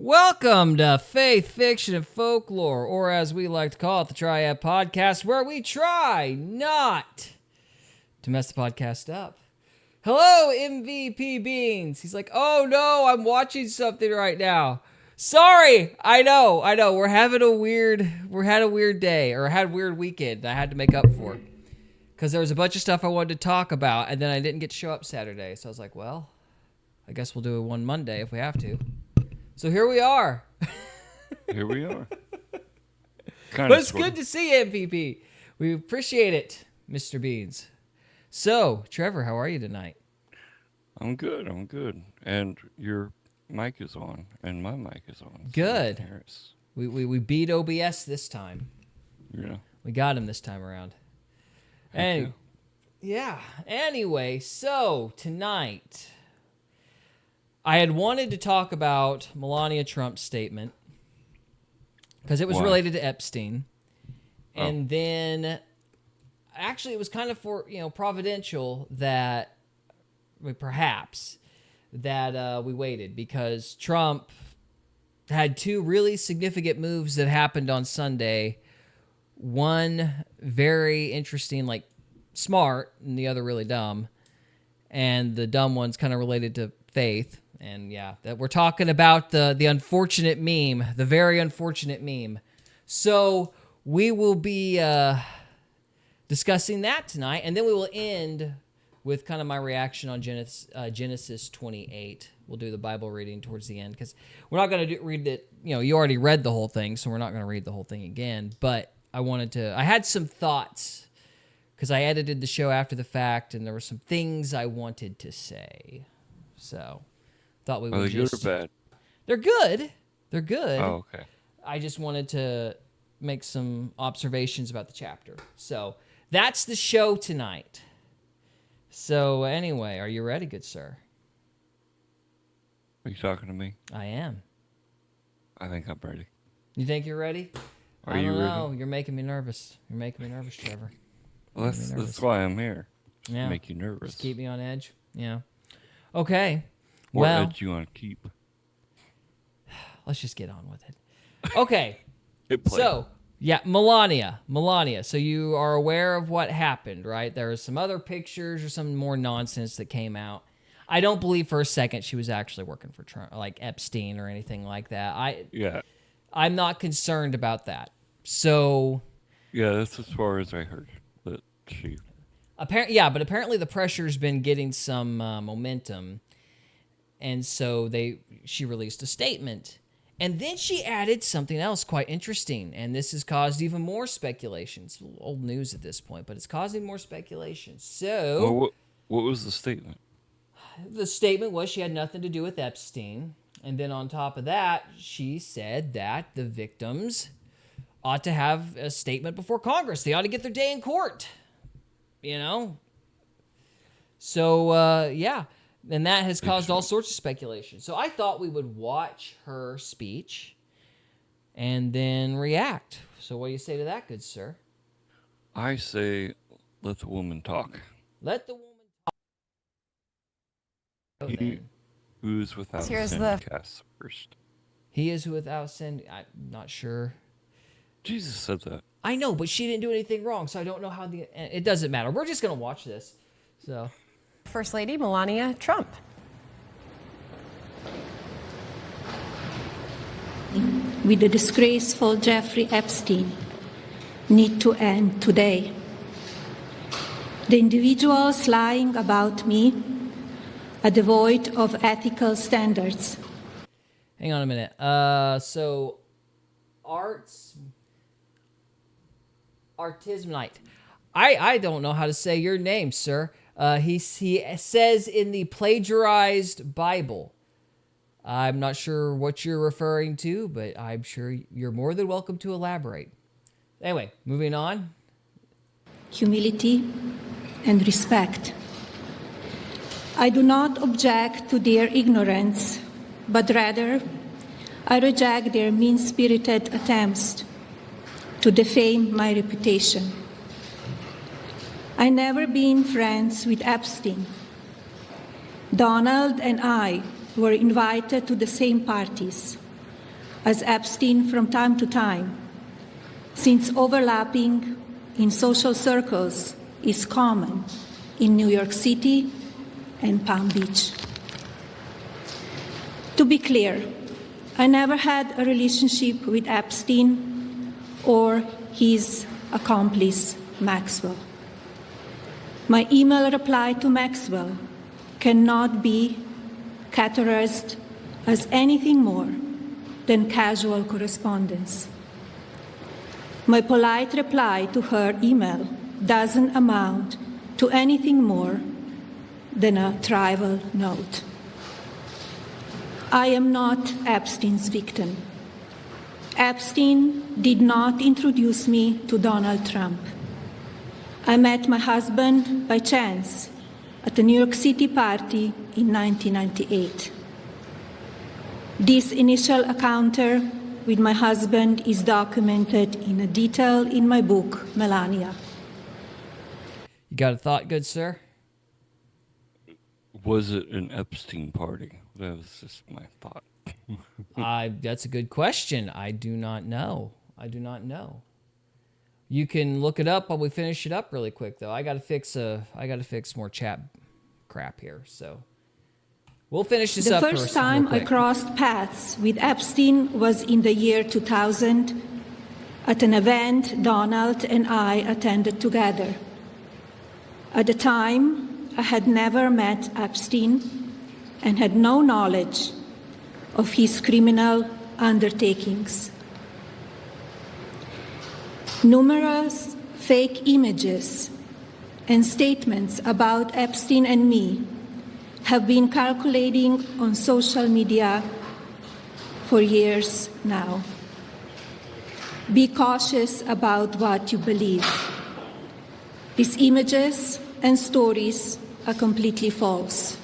Welcome to Faith, Fiction, and Folklore, or as we like to call it, the Triad Podcast, where we try not to mess the podcast up. Hello, MVP Beans. He's like, oh no, I'm watching something right now. Sorry, I know. We're having a weird day, or had a weird weekend I had to make up for. Because there was a bunch of stuff I wanted to talk about, and then I didn't get to show up Saturday. So I was like, well, I guess we'll do it one Monday if we have to. So here we are. Here we are. But it's good to see you, MVP. We appreciate it, Mr. Beans. So, Trevor, how are you tonight? I'm good. And your mic is on, and my mic is on. Good. We beat OBS this time. Yeah. We got him this time around. Anyway, so tonight I had wanted to talk about Melania Trump's statement because it was related to Epstein. And then actually it was kind of providential that we waited because Trump had two really significant moves that happened on Sunday. One very interesting, smart, and the other really dumb. And the dumb one's kind of related to faith. And that we're talking about the unfortunate meme, the very unfortunate meme. So we will be discussing that tonight, and then we will end with kind of my reaction on Genesis 28. We'll do the Bible reading towards the end because we're not going to read it. You already read the whole thing, so we're not going to read the whole thing again. But I had some thoughts because I edited the show after the fact, and there were some things I wanted to say. So thought we would just... Are they good or bad? They're good. Oh, okay. I just wanted to make some observations about the chapter. So that's the show tonight. So anyway, are you ready, good sir? Are you talking to me? I am. I think I'm ready. You think you're ready? Are you ready? No, you're making me nervous. You're making me nervous, Trevor. Well, that's why I'm here. Just to make you nervous. Just keep me on edge. Yeah. Okay. What edge you want to keep? Let's just get on with it. Okay. So, Melania. So you are aware of what happened, right? There were some other pictures or some more nonsense that came out. I don't believe for a second she was actually working for Trump, like Epstein or anything like that. I'm not concerned about that. So... Yeah, that's as far as I heard. That she... But apparently the pressure's been getting some momentum. And so she released a statement. And then she added something else quite interesting. And this has caused even more speculation. It's old news at this point, but it's causing more speculation. So... Well, what was the statement? The statement was she had nothing to do with Epstein. And then on top of that, she said that the victims ought to have a statement before Congress. They ought to get their day in court. So, and that has caused all sorts of speculation. So I thought we would watch her speech and then react. So what do you say to that, good sir? I say, let the woman talk. Let the woman talk. He who is without sin cast first. He is who without sin. I'm not sure. Jesus said that. I know, but she didn't do anything wrong, so I don't know how it doesn't matter. We're just going to watch this. So, First Lady Melania Trump. With the disgraceful Jeffrey Epstein need to end today. The individuals lying about me are devoid of ethical standards. Hang on a minute. So, Artismite. I don't know how to say your name, sir. He says in the plagiarized Bible. I'm not sure what you're referring to, but I'm sure you're more than welcome to elaborate. Anyway, moving on. Humility and respect. I do not object to their ignorance, but rather I reject their mean-spirited attempts to defame my reputation. I never been friends with Epstein. Donald and I were invited to the same parties, as Epstein from time to time, since overlapping in social circles is common in New York City and Palm Beach. To be clear, I never had a relationship with Epstein or his accomplice, Maxwell. My email reply to Maxwell cannot be categorized as anything more than casual correspondence. My polite reply to her email doesn't amount to anything more than a trivial note. I am not Epstein's victim. Epstein did not introduce me to Donald Trump. I met my husband by chance at a New York City party in 1998. This initial encounter with my husband is documented in a detail in my book, Melania. You got a thought, good sir? Was it an Epstein party? That was just my thought. That's a good question. I do not know. You can look it up while we finish it up really quick, though. I gotta fix more chat crap here. So we'll finish this up The first. first time real I quick. crossed paths with Epstein was in the year 2000 at an event Donald and I attended together. At the time, I had never met Epstein and had no knowledge of his criminal undertakings. Numerous fake images and statements about Epstein and me have been circulating on social media for years now. Be cautious about what you believe. These images and stories are completely false.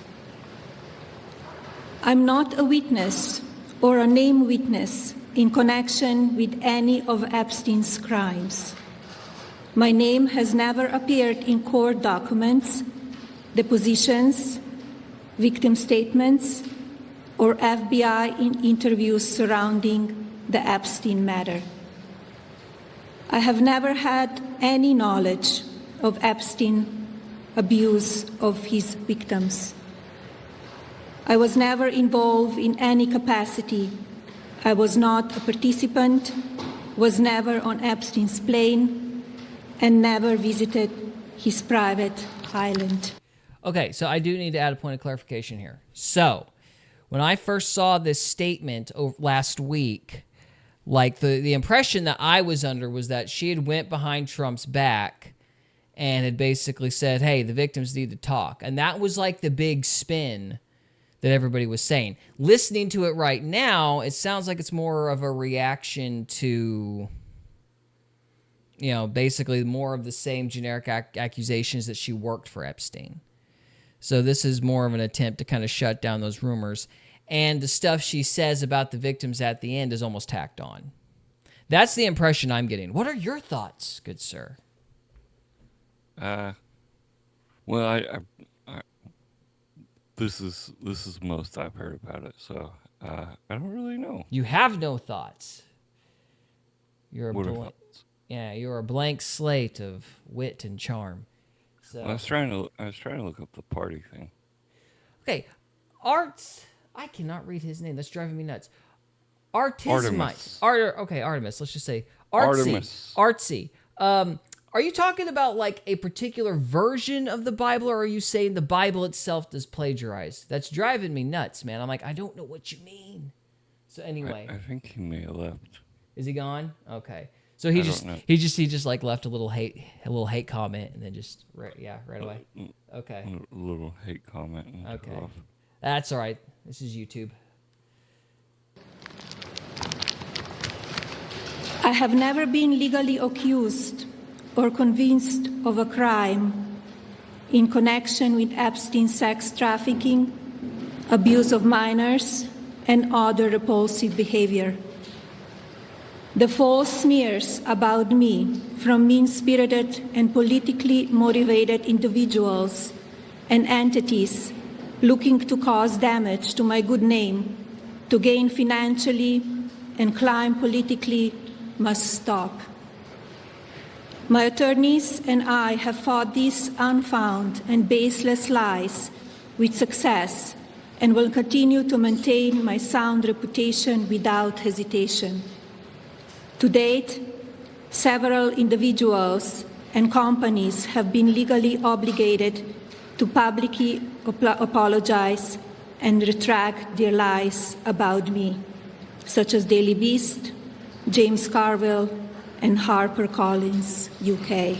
I'm not a witness or a named witness in connection with any of Epstein's crimes. My name has never appeared in court documents, depositions, victim statements, or FBI interviews surrounding the Epstein matter. I have never had any knowledge of Epstein's abuse of his victims. I was never involved in any capacity. I was not a participant, was never on Epstein's plane, and never visited his private island. Okay, so I do need to add a point of clarification here. So, when I first saw this statement last week, like the impression that I was under was that she had went behind Trump's back and had basically said, hey, the victims need to talk. And that was like the big spin that everybody was saying. Listening to it right now, it sounds like it's more of a reaction to, you know, basically more of the same generic accusations that she worked for Epstein. So this is more of an attempt to kind of shut down those rumors. And the stuff she says about the victims at the end is almost tacked on. That's the impression I'm getting. What are your thoughts, good sir? Well, I this is most I've heard about it, so I don't really know. You have no thoughts. You're What are a thoughts? yeah, you're a blank slate of wit and charm. So I was trying to look up the party thing. okay, I cannot read his name. That's driving me nuts. Artemis. Artemis. Let's just say Artemis. Artsy. Are you talking about like a particular version of the Bible, or are you saying the Bible itself is plagiarized? That's driving me nuts, man. I'm like, I don't know what you mean. So anyway, I think he may have left. is he gone? Okay. So he don't know. just like left a little hate comment and then just right away. Okay. A little hate comment. And took Okay. off. That's all right. This is YouTube. I have never been legally accused or convinced of a crime in connection with Epstein's sex trafficking, abuse of minors, and other repulsive behavior. The false smears about me from mean-spirited and politically motivated individuals and entities looking to cause damage to my good name, to gain financially and climb politically must stop. My attorneys and I have fought these unfounded and baseless lies with success and will continue to maintain my sound reputation without hesitation. To date, several individuals and companies have been legally obligated to publicly apologize and retract their lies about me, such as Daily Beast, James Carville, and HarperCollins, UK.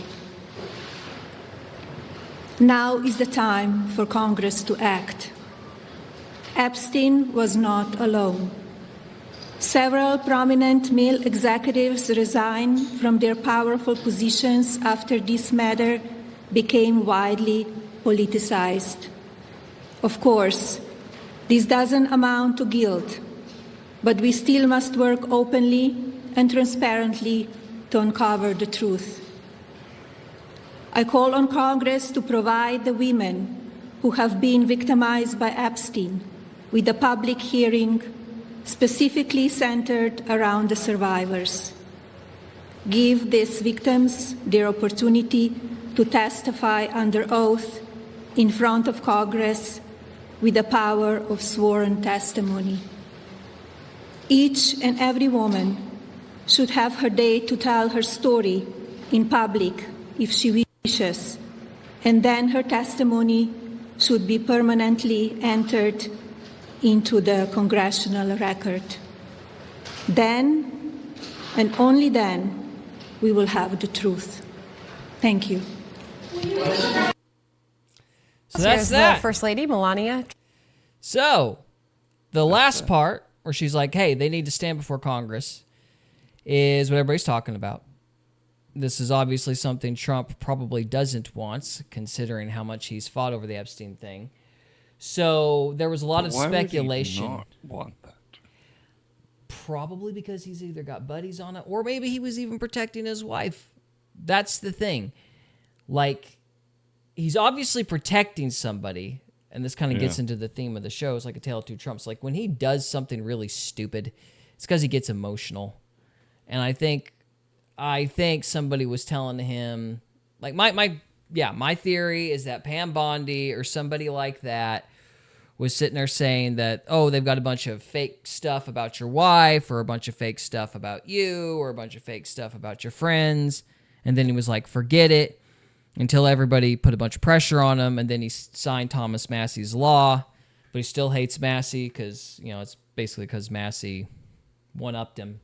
Now is the time for Congress to act. Epstein was not alone. Several prominent male executives resigned from their powerful positions after this matter became widely politicized. Of course, this doesn't amount to guilt, but we still must work openly and transparently to uncover the truth. I call on Congress to provide the women who have been victimized by Epstein with a public hearing specifically centered around the survivors. Give these victims their opportunity to testify under oath in front of Congress with the power of sworn testimony. Each and every woman should have her day to tell her story in public if she wishes, and then her testimony should be permanently entered into the congressional record. Then, and only then, we will have the truth. Thank you. So that's Here's that. the First Lady, Melania. So, the last part where she's like, hey, they need to stand before Congress is what everybody's talking about. This is obviously something Trump probably doesn't want, considering how much he's fought over the Epstein thing. So there was a lot of speculation. Why would he not want that? Probably because he's either got buddies on it, or maybe he was even protecting his wife. That's the thing. Like, he's obviously protecting somebody, and this kind of gets into the theme of the show. It's like a tale of two Trumps. Like, when he does something really stupid, it's because he gets emotional. And I think somebody was telling him, like, my theory is that Pam Bondi or somebody like that was sitting there saying that, oh, they've got a bunch of fake stuff about your wife, or a bunch of fake stuff about you, or a bunch of fake stuff about your friends. And then he was like, forget it, until everybody put a bunch of pressure on him. And then he signed Thomas Massey's law, but he still hates Massey because, it's basically because Massey one-upped him.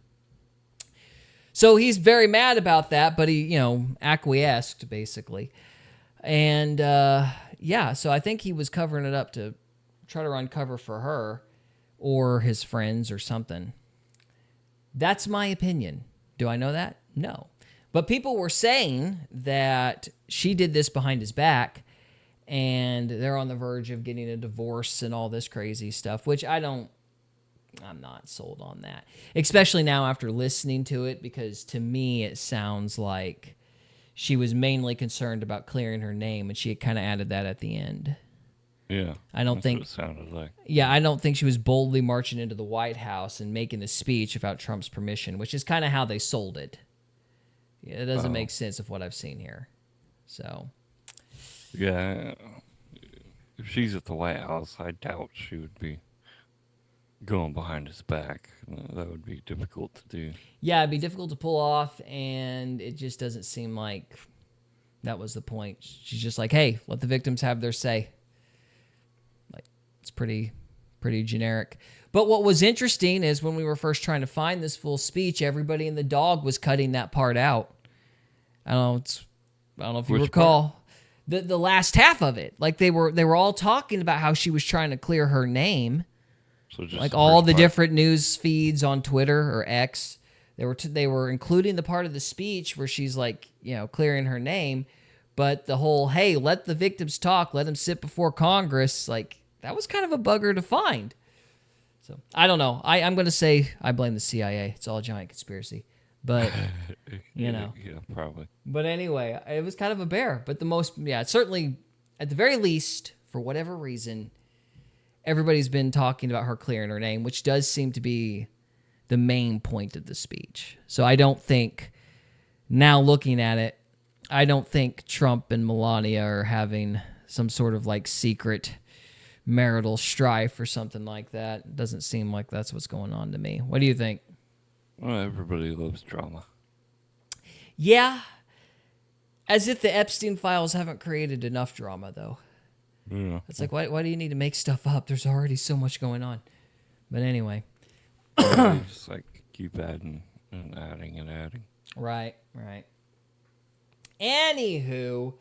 So he's very mad about that, but he, acquiesced, basically. And, so I think he was covering it up to try to run cover for her or his friends or something. That's my opinion. Do I know that? No. But people were saying that she did this behind his back, and they're on the verge of getting a divorce and all this crazy stuff, which I'm not sold on that, especially now after listening to it, because to me it sounds like she was mainly concerned about clearing her name, and she had kind of added that at the end. Yeah, I don't think what it sounded like. Yeah, I don't think she was boldly marching into the White House and making a speech without Trump's permission, which is kind of how they sold it. Yeah, it doesn't make sense of what I've seen here. So, yeah, if she's at the White House, I doubt she would be going behind his back. That would be difficult to do. Yeah, it'd be difficult to pull off, and it just doesn't seem like that was the point. She's just like, hey, let the victims have their say. Like, it's pretty generic. But what was interesting is when we were first trying to find this full speech, everybody and the dog was cutting that part out. I don't know if you recall the last half of it. Like, they were all talking about how she was trying to clear her name. So just like all the different news feeds on Twitter or X, they were including the part of the speech where she's like, clearing her name, but the whole, hey, let the victims talk, let them sit before Congress, like, that was kind of a bugger to find. So I don't know. I'm going to say I blame the CIA. It's all a giant conspiracy, but yeah, probably. But anyway, it was kind of a bear. But certainly, at the very least, for whatever reason, everybody's been talking about her clearing her name, which does seem to be the main point of the speech. So I don't think, now looking at it, I don't think Trump and Melania are having some sort of like secret marital strife or something like that. It doesn't seem like that's what's going on to me. What do you think? Well, everybody loves drama. Yeah. As if the Epstein files haven't created enough drama, though. Yeah. It's like, why do you need to make stuff up? There's already so much going on. But anyway. They just like keep adding and adding and adding. Right. Anywho,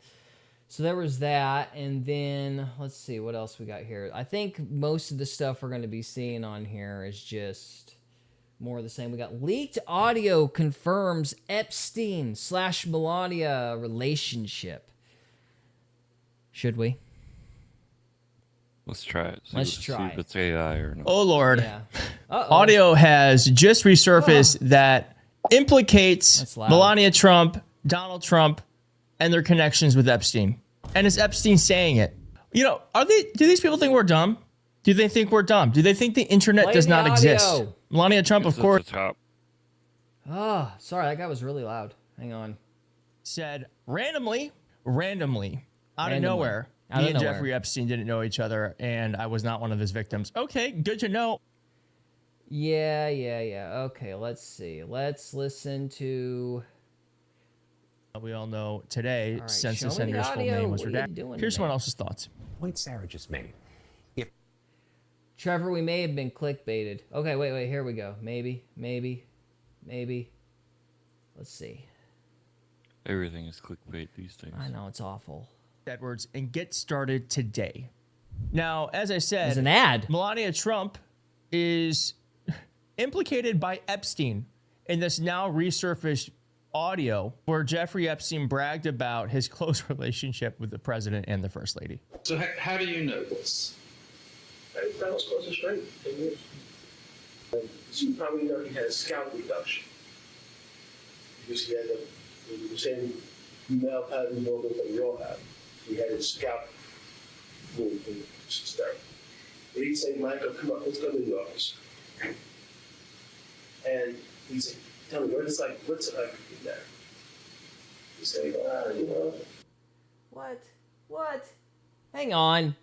so there was that. And then, let's see, what else we got here? I think most of the stuff we're going to be seeing on here is just more of the same. We got leaked audio confirms Epstein/Melania relationship. Should we? Let's try it. Let's See try if it. it's AI or not. Oh, Lord. Yeah. Uh-oh. Audio has just resurfaced that implicates That's loud. Melania Trump, Donald Trump, and their connections with Epstein. And it's Epstein saying it. You know, do these people think we're dumb? Do they think we're dumb? Do they think the internet Play does the not exist? audio. Melania Trump, It's of at course, the top. Oh, sorry, that guy was really loud. Hang on. said randomly, out Randomly. of nowhere, Out me of and nowhere. Jeffrey Epstein didn't know each other, and I was not one of his victims. Okay, good to know. Yeah. Okay, let's see. Let's listen to... We all know today, right, since show the me the sender's full audio. name was What are you redacted. doing Here's today? someone else's thoughts. Point Sarah just made. Trevor, we may have been clickbaited. Okay, wait, here we go. Maybe. Let's see. Everything is clickbait these days. I know, it's awful. Edwards, and get started today. Now, as I It's said, an ad. Melania Trump is implicated by Epstein in this now resurfaced audio where Jeffrey Epstein bragged about his close relationship with the president and the first lady. So how do you know this? I found us close to straight. So you probably know he had a scalp reduction. Because he had the same male pattern movement that we all have. He had his scalp moved and stuff. But he'd say, Michael, come on, let's go to the office. And he'd say, tell me, what's it like in there? He'd say, you know. What? Hang on.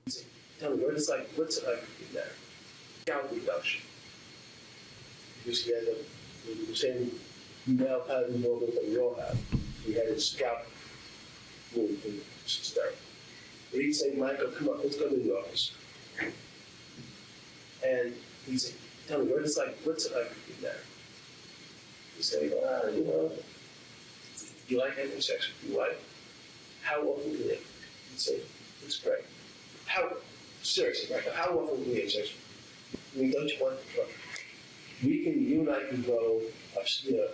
He'd say, tell me, what's it like in there? Scalp reduction. Because he had the same male pattern movement that we all have. He had his scalp moved and stuff. But he'd say, Michael, come on, let's go to the office. And he'd say, tell me, what's it like in there? He'd say, you know, you like having sex with your wife? How often do they? He'd say, it's great. Seriously, Michael, how often do we have sex? We don't want to trouble. You and I can go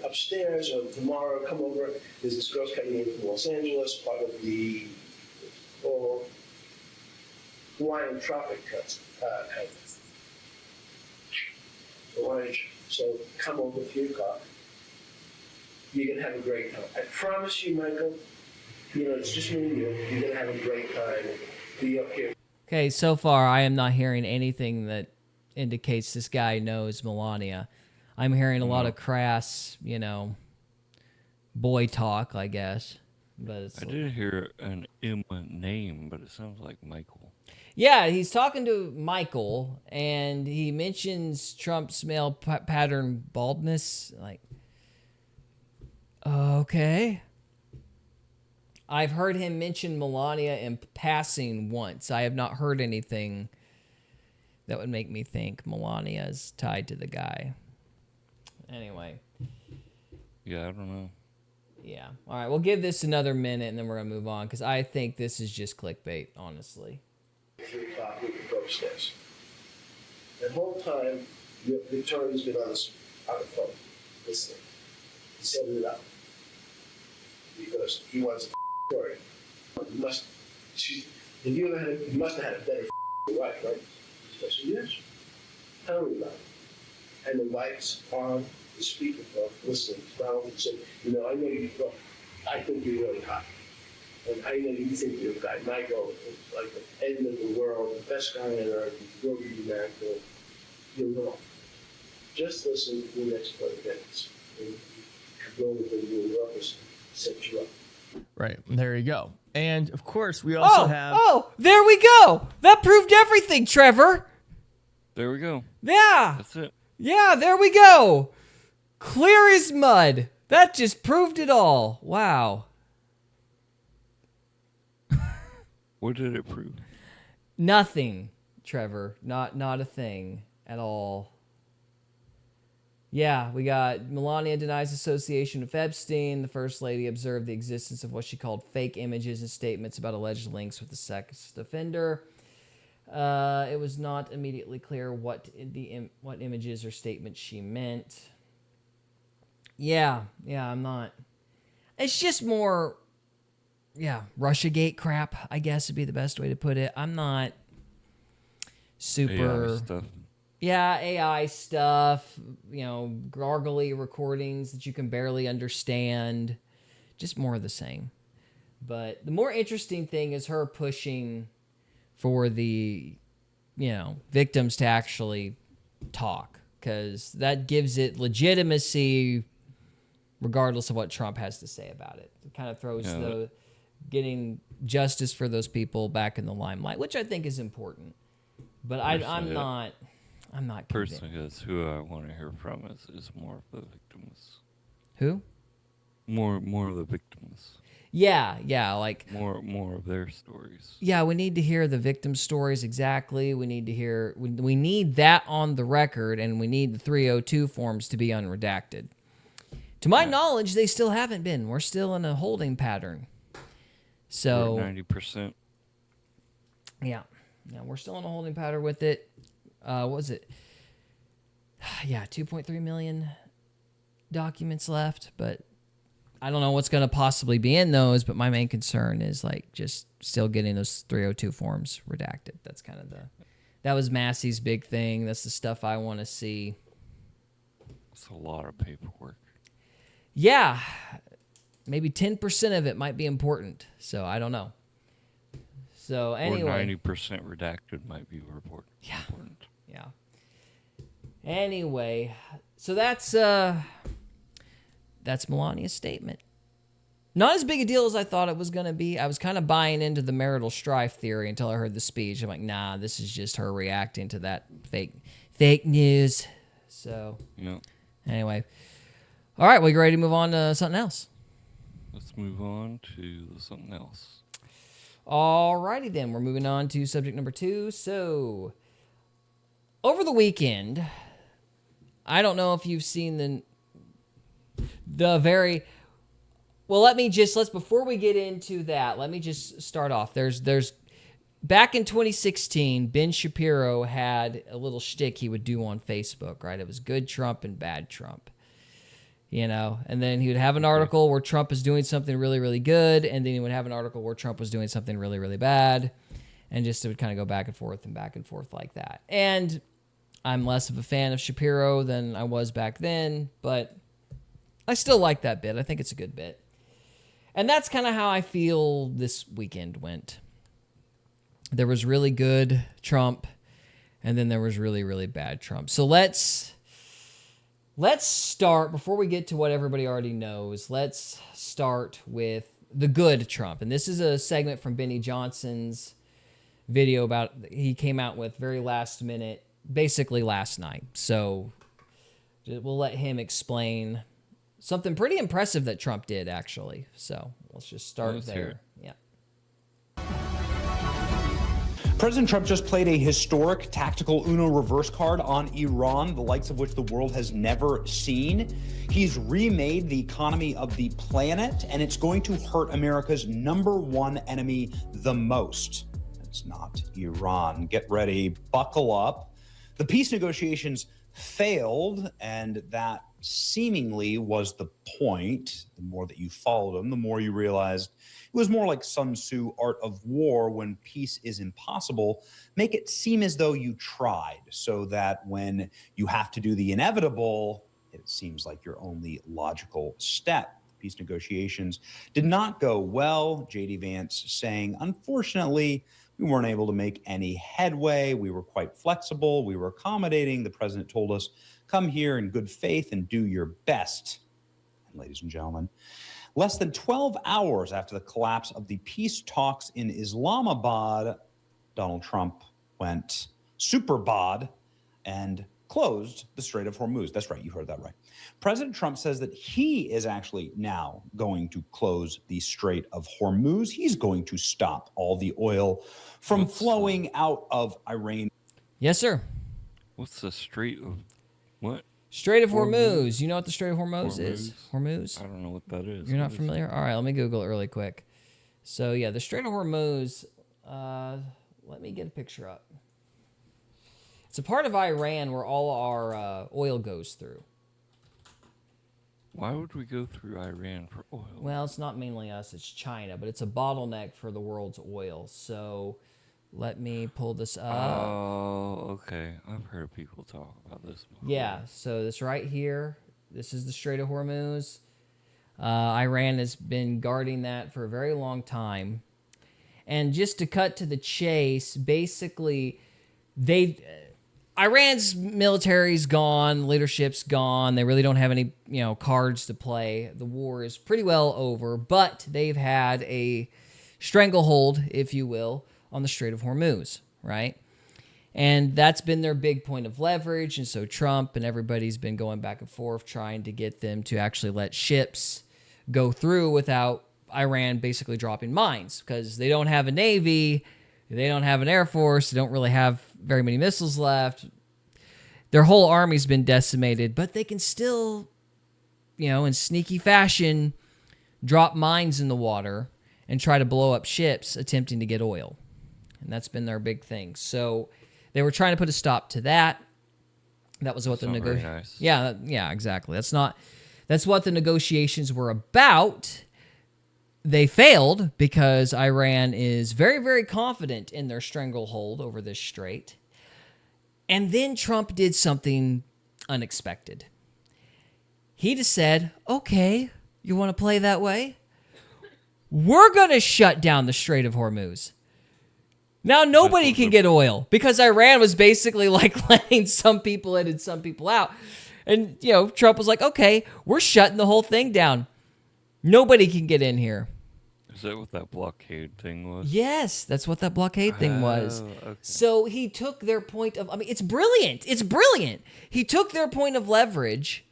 upstairs, or tomorrow come over. There's this girl coming in from Los Angeles, part of the Hawaiian Tropic contest. So come over 3 o'clock. You're gonna have a great time. I promise you, Michael. You know, it's just me and you. You're gonna have a great time. Be up here. Okay, so far I am not hearing anything that indicates this guy knows Melania. I'm hearing a lot of crass, boy talk, I guess. But it's I did hear an Emma name, but it sounds like Michael. Yeah, he's talking to Michael, and he mentions Trump's male pattern baldness. Like, okay. I've heard him mention Melania in passing once. I have not heard anything that would make me think Melania is tied to the guy. Anyway. Yeah, I don't know. Yeah. All right, we'll give this another minute, and then we're going to move on, because I think this is just clickbait, honestly. 3 o'clock, we can go upstairs. The whole time, the attorney's been on the phone, listening. He set it up. Because he wants a story. You must have had a better wife, right? I said, yes. Tell me about it. And the wife's on the speakerphone, listening. Donald and said, I know I think you're really hot. And I know you think you're a guy. Michael is like the end of the world, the best guy on earth. You will be married to. You're wrong. just listen to the next part of it. And go with the new rubbers, set you up. Right. There you go. And of course, we also have. Oh, there we go. That proved everything, Trevor. There we go. Yeah. That's it. Yeah, there we go. Clear as mud. That just proved it all. Wow. What did it prove? Nothing, Trevor. Not a thing at all. Yeah, we got Melania denies association with Epstein. The First Lady observed the existence of what she called fake images and statements about alleged links with the sex offender. It was not immediately clear what images or statements she meant. Yeah, I'm not. It's just more, Russiagate crap, I guess would be the best way to put it. I'm not super... AI stuff. Yeah, AI stuff, gargly recordings that you can barely understand. Just more of the same. But the more interesting thing is her pushing for the, victims to actually talk. Because that gives it legitimacy regardless of what Trump has to say about it. It kind of throws getting justice for those people back in the limelight, which I think is important. But I'm not convinced. Personally, that's who I want to hear from is more of the victims. Who? More of the victims. Yeah, like more of their stories. Yeah, we need to hear the victim stories exactly. We need to hear we need that on the record, and we need the 302 forms to be unredacted. To my knowledge, they still haven't been. We're still in a holding pattern. So 90%. Yeah, we're still in a holding pattern with it. What was it? Yeah, 2.3 million documents left, but I don't know what's going to possibly be in those, but my main concern is just still getting those 302 forms redacted. That's kind of that was Massey's big thing. That's the stuff I want to see. It's a lot of paperwork. Yeah, maybe 10% of it might be important, so I don't know. So anyway. Or 90% redacted might be important. Yeah. Anyway, so that's Melania's statement. Not as big a deal as I thought it was going to be. I was kind of buying into the marital strife theory until I heard the speech. I'm like, nah, this is just her reacting to that fake news. So, anyway. All right, well, you ready to move on to something else? Let's move on to something else. All righty then. We're moving on to subject number 2. So, over the weekend, I don't know if you've seen the very... Well, before we get into that, let me just start off. There's back in 2016, Ben Shapiro had a little shtick he would do on Facebook, right? It was good Trump and bad Trump. And then he would have an article where Trump is doing something really, really good, and then he would have an article where Trump was doing something really, really bad, and just it would kind of go back and forth like that. And I'm less of a fan of Shapiro than I was back then, but I still like that bit. I think it's a good bit. And that's kind of how I feel this weekend went. There was really good Trump, and then there was really, really bad Trump. So let's start, before we get to what everybody already knows, let's start with the good Trump. And this is a segment from Benny Johnson's video he came out with very last minute, basically last night. So we'll let him explain something pretty impressive that Trump did, actually. So let's just start there. Yeah. President Trump just played a historic tactical Uno reverse card on Iran, the likes of which the world has never seen. He's remade the economy of the planet, and it's going to hurt America's #1 enemy the most. It's not Iran. Get ready, buckle up. The peace negotiations failed, and that seemingly was the point. The more that you followed them, the more you realized it was more like Sun Tzu, Art of War. When peace is impossible, make it seem as though you tried, so that when you have to do the inevitable, it seems like your only logical step. Peace negotiations did not go well. J.D. Vance saying, unfortunately, we weren't able to make any headway. We were quite flexible. We were accommodating. The president told us Come here in good faith and do your best. And ladies and gentlemen, less than 12 hours after the collapse of the peace talks in Islamabad, Donald Trump went super bod and closed the Strait of Hormuz. That's right, you heard that right. President Trump says that he is actually now going to close the Strait of Hormuz. He's going to stop all the oil from flowing out of Iran. Yes, sir. What's the Strait of what? Strait of Hormuz. You know what the Strait of Hormuz is? Hormuz? I don't know what that is. You're not familiar? All right, let me Google it really quick. So, yeah, the Strait of Hormuz, let me get a picture up. It's a part of Iran where all our oil goes through. Why would we go through Iran for oil? Well, it's not mainly us, it's China, but it's a bottleneck for the world's oil. So let me pull this up. Oh, okay. I've heard people talk about this before. Yeah, so this right here, this is the Strait of Hormuz. Iran has been guarding that for a very long time. And just to cut to the chase, basically, Iran's military's gone, leadership's gone. They really don't have any, cards to play. The war is pretty well over, but they've had a stranglehold, if you will, on the Strait of Hormuz, right? And that's been their big point of leverage. And so Trump and everybody's been going back and forth trying to get them to actually let ships go through without Iran basically dropping mines, because they don't have a navy, they don't have an air force, they don't really have very many missiles left. Their whole army's been decimated, but they can still, in sneaky fashion, drop mines in the water and try to blow up ships attempting to get oil. And that's been their big thing. So they were trying to put a stop to that. That was what the Nice. Yeah, exactly. That's what the negotiations were about. They failed because Iran is very, very confident in their stranglehold over this strait. And then Trump did something unexpected. He just said, okay, you want to play that way? We're going to shut down the Strait of Hormuz. Now nobody can get oil because Iran was basically like letting some people in and some people out. And, Trump was like, okay, we're shutting the whole thing down. Nobody can get in here. Is that what that blockade thing was? Yes, that's what that blockade thing was. Okay. So he took their point of, it's brilliant. It's brilliant. He took their point of leverage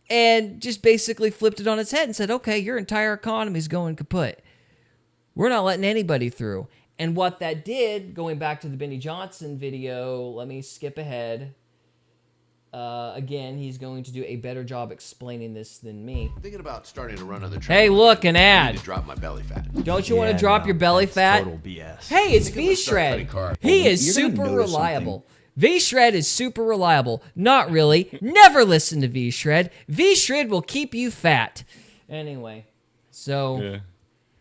and just basically flipped it on its head and said, okay, your entire economy is going kaput. We're not letting anybody through. And what that did, going back to the Benny Johnson video, let me skip ahead. Again, he's going to do a better job explaining this than me. Thinking about starting to run on the Hey, look, an ad. I need to drop my belly fat. Don't you want to drop your belly fat? Total BS. Hey, it's Thinking about starting V-Shred. cutting He is You're gonna super notice reliable. V-Shred is super reliable. Not really. Never listen to V-Shred. V-Shred will keep you fat. Anyway, so... Yeah.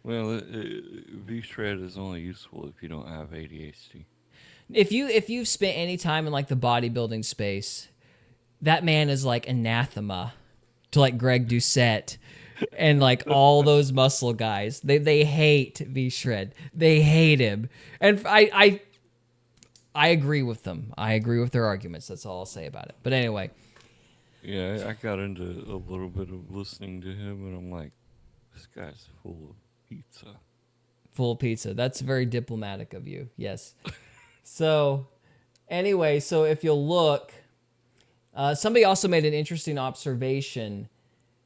Well, V-Shred is only useful if you don't have ADHD. If you've spent any time in like the bodybuilding space, that man is like anathema to like Greg Doucette and like all those muscle guys. They hate V-Shred. They hate him. And I agree with them. I agree with their arguments. That's all I'll say about it. But anyway. Yeah, I got into a little bit of listening to him, and I'm like, this guy's full of pizza. Full of pizza. That's very diplomatic of you. Yes. So, anyway, so if you'll look, somebody also made an interesting observation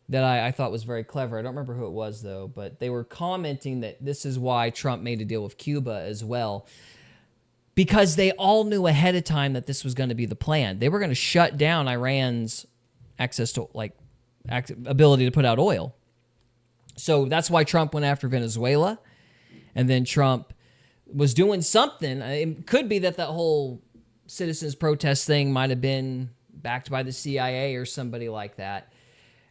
that I thought was very clever. I don't remember who it was, though, but they were commenting that this is why Trump made a deal with Cuba as well, because they all knew ahead of time that this was going to be the plan. They were going to shut down Iran's access to, ability to put out oil. So that's why Trump went after Venezuela, and then Trump was doing something. It could be that whole citizens protest thing might have been backed by the CIA or somebody like that.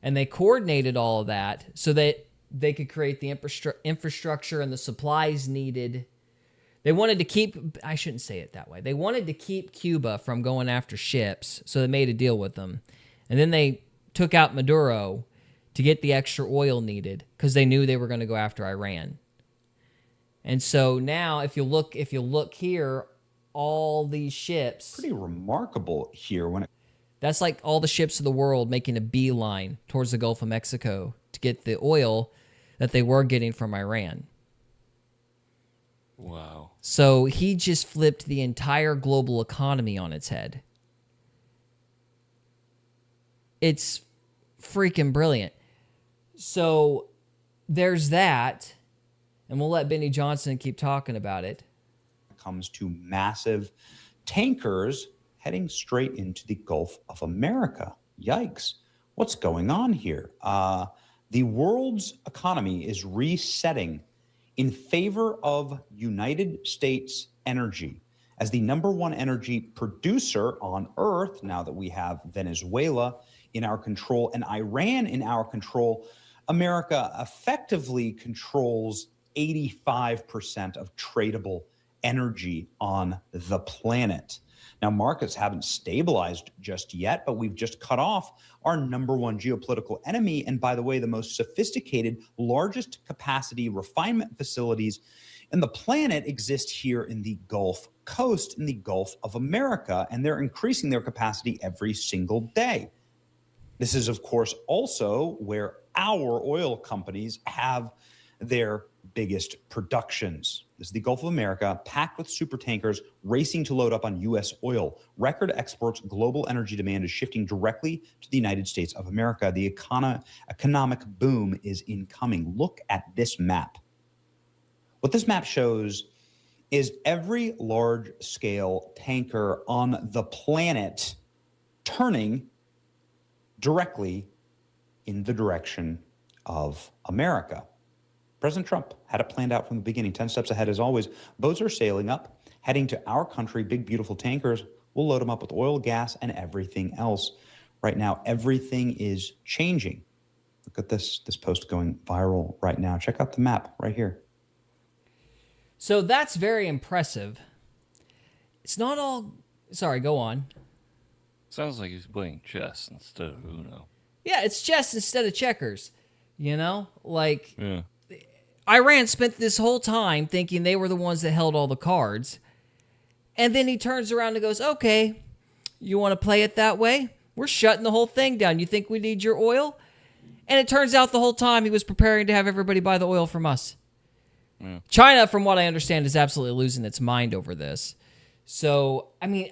And they coordinated all of that so that they could create the infrastructure and the supplies needed. They wanted to keep, I shouldn't say it that way. They wanted to keep Cuba from going after ships, so they made a deal with them. And then they took out Maduro to get the extra oil needed because they knew they were going to go after Iran. And so now, if you look here, all these ships. Pretty remarkable here when it. That's like all the ships of the world making a beeline towards the Gulf of Mexico to get the oil that they were getting from Iran. Wow. So he just flipped the entire global economy on its head. It's freaking brilliant. So there's that, and we'll let Benny Johnson keep talking about it. Comes to massive tankers heading straight into the Gulf of America. Yikes. What's going on here? The world's economy is resetting in favor of United States energy as the number one energy producer on Earth. Now that we have Venezuela in our control and Iran in our control, America effectively controls 85% of tradable energy on the planet. Now, markets haven't stabilized just yet, but we've just cut off our number one geopolitical enemy. And by the way, the most sophisticated, largest capacity refinement facilities in the planet exist here in the Gulf Coast, in the Gulf of America, and they're increasing their capacity every single day. This is, of course, also where our oil companies have their biggest productions. This is the Gulf of America, packed with super tankers racing to load up on U.S. oil. Record exports, global energy demand is shifting directly to the United States of America. The economic boom is incoming. Look at this map. What this map shows is every large-scale tanker on the planet turning directly in the direction of America. President Trump had it planned out from the beginning, 10 steps ahead as always. Boats are sailing up, heading to our country, big, beautiful tankers. We'll load them up with oil, gas, and everything else. Right now, everything is changing. Look at this post going viral right now. Check out the map right here. So that's very impressive. It's not all... Sorry, go on. Sounds like he's playing chess instead of Uno. Yeah, it's chess instead of checkers. You know? Like... Yeah. Iran spent this whole time thinking they were the ones that held all the cards. And then he turns around and goes, okay, you want to play it that way? We're shutting the whole thing down. You think we need your oil? And it turns out the whole time he was preparing to have everybody buy the oil from us. Yeah. China, from what I understand, is absolutely losing its mind over this. So, I mean,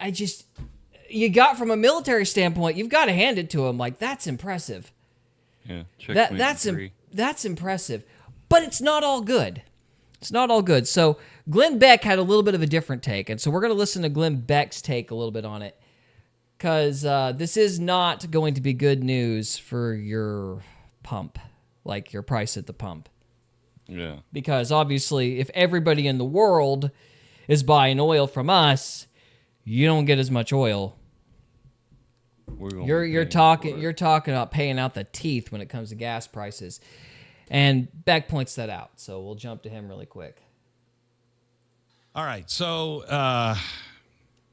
you got from a military standpoint, you've got to hand it to him. Like, that's impressive. Yeah, that's impressive. But it's not all good. It's not all good. So Glenn Beck had a little bit of a different take. And so we're going to listen to Glenn Beck's take a little bit on it. Because this is not going to be good news for your pump. Like your price at the pump. Yeah. Because obviously, if everybody in the world is buying oil from us, you don't get as much oil. You're talking about paying out the teeth when it comes to gas prices. And Beck points that out, so we'll jump to him really quick. All right, so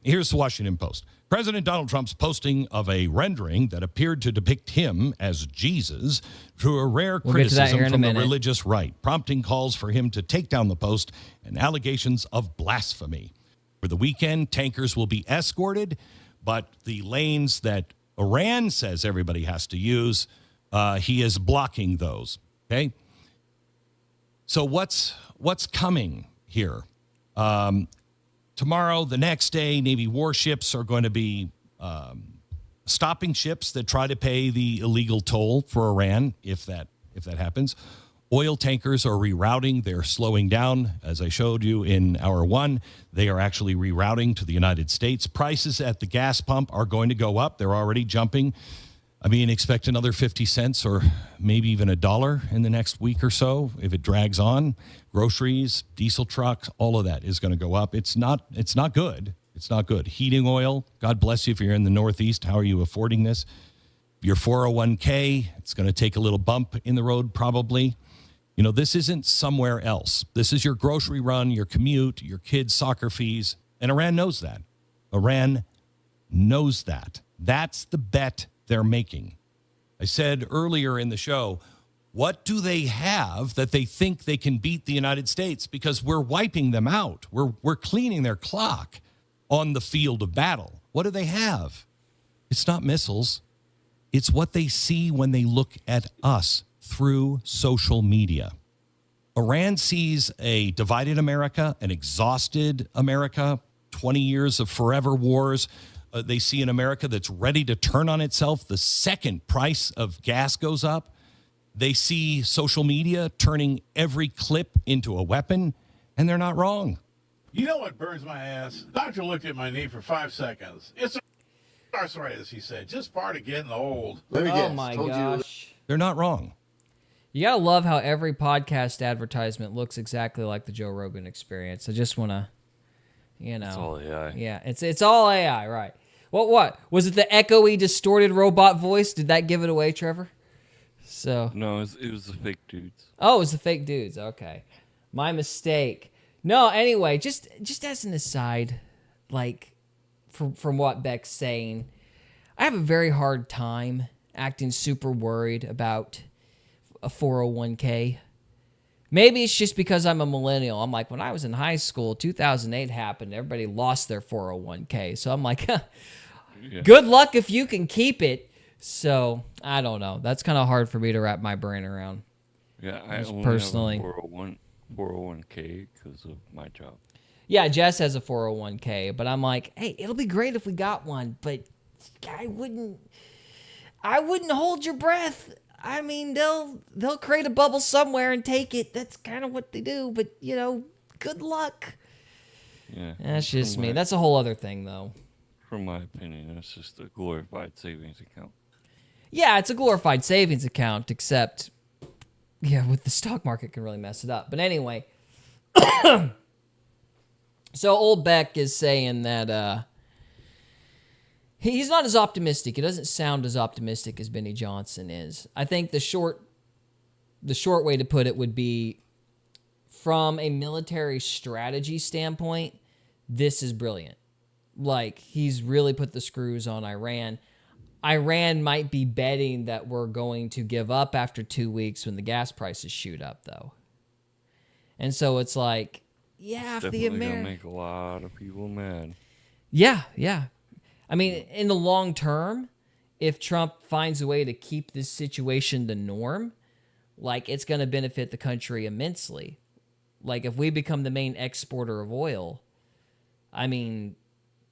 here's the Washington Post. President Donald Trump's posting of a rendering that appeared to depict him as Jesus drew a rare criticism from the religious right, prompting calls for him to take down the post and allegations of blasphemy. For the weekend, tankers will be escorted, but the lanes that Iran says everybody has to use, he is blocking those. Okay, so what's coming here? Tomorrow, the next day, Navy warships are going to be stopping ships that try to pay the illegal toll for Iran, if that happens. Oil tankers are rerouting. They're slowing down. As I showed you in hour one, they are actually rerouting to the United States. Prices at the gas pump are going to go up. They're already jumping. I mean, expect another 50 cents or maybe even $1 in the next week or so if it drags on. Groceries, diesel trucks, all of that is going to go up. It's not good. It's not good. Heating oil, God bless you if you're in the Northeast. How are you affording this? Your 401k, it's going to take a little bump in the road probably. You know, this isn't somewhere else. This is your grocery run, your commute, your kids' soccer fees. And Iran knows that. Iran knows that. That's the bet they're making. I said earlier in the show, what do they have that they think they can beat the United States? Because we're wiping them out. We're cleaning their clock on the field of battle. What do they have? It's not missiles. It's what they see when they look at us through social media. Iran sees a divided America, an exhausted America, 20 years of forever wars. They see an America that's ready to turn on itself the second price of gas goes up. They see social media turning every clip into a weapon, and they're not wrong. You know what burns my ass? Doctor looked at my knee for 5 seconds. It's arthritis, he said. Just part of getting old. Oh my gosh. They're not wrong. You gotta love how every podcast advertisement looks exactly like the Joe Rogan Experience. I just wanna, It's all AI. Yeah, it's all AI, right? What was it? The echoey, distorted robot voice? Did that give it away, Trevor? So No, it was the fake dudes. oh, it was the fake dudes. Okay, my mistake. No, anyway, just as an aside, like from what Beck's saying, I have a very hard time acting super worried about a 401k. Maybe it's just because I'm a millennial. I'm like, when I was in high school, 2008 happened. Everybody lost their 401k. So I'm like, good luck if you can keep it. So I don't know. That's kind of hard for me to wrap my brain around. Yeah, I Just only personally. have a 401k because of my job. Yeah, Jess has a 401k, but I'm like, hey, it'll be great if we got one, but I wouldn't hold your breath. I mean, they'll create a bubble somewhere and take it. That's kind of what they do, but good luck. Yeah. That's just me. That's a whole other thing, though. From my opinion, it's just a glorified savings account. Yeah, it's a glorified savings account, except, with the stock market can really mess it up. But anyway, so old Beck is saying that he's not as optimistic. He doesn't sound as optimistic as Benny Johnson is. I think the short way to put it would be, from a military strategy standpoint, this is brilliant. Like, he's really put the screws on Iran. Iran might be betting that we're going to give up after 2 weeks when the gas prices shoot up, though. And so it's like, if the Definitely gonna make a lot of people mad. Yeah. I mean, in the long term, if Trump finds a way to keep this situation the norm, like, it's going to benefit the country immensely. Like, if we become the main exporter of oil, I mean,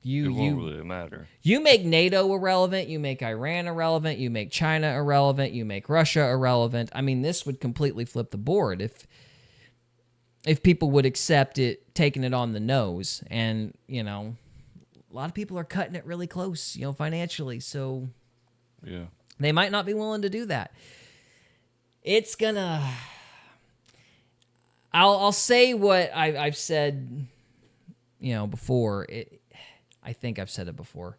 it won't really matter. You make NATO irrelevant, you make Iran irrelevant, you make China irrelevant, you make Russia irrelevant. I mean, this would completely flip the board if people would accept it, taking it on the nose. And, a lot of people are cutting it really close, financially. So yeah, they might not be willing to do that. It's gonna. I'll say what I've said, before. I think I've said it before.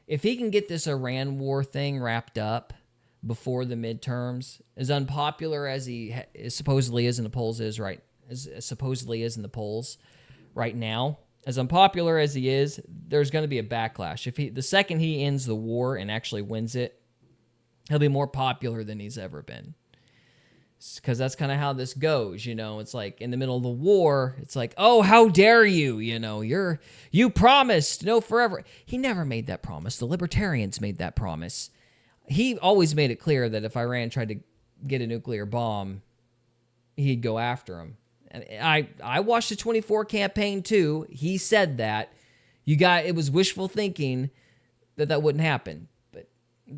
If he can get this Iran war thing wrapped up before the midterms, as unpopular as he supposedly is in the polls right now, as unpopular as he is, there's going to be a backlash. The second he ends the war and actually wins it, he'll be more popular than he's ever been. Because that's kind of how this goes, It's like in the middle of the war, it's like, oh, how dare you? You promised no forever. He never made that promise. The libertarians made that promise. He always made it clear that if Iran tried to get a nuclear bomb, he'd go after him. And I watched the 24 campaign too. He said that. It was wishful thinking that wouldn't happen, but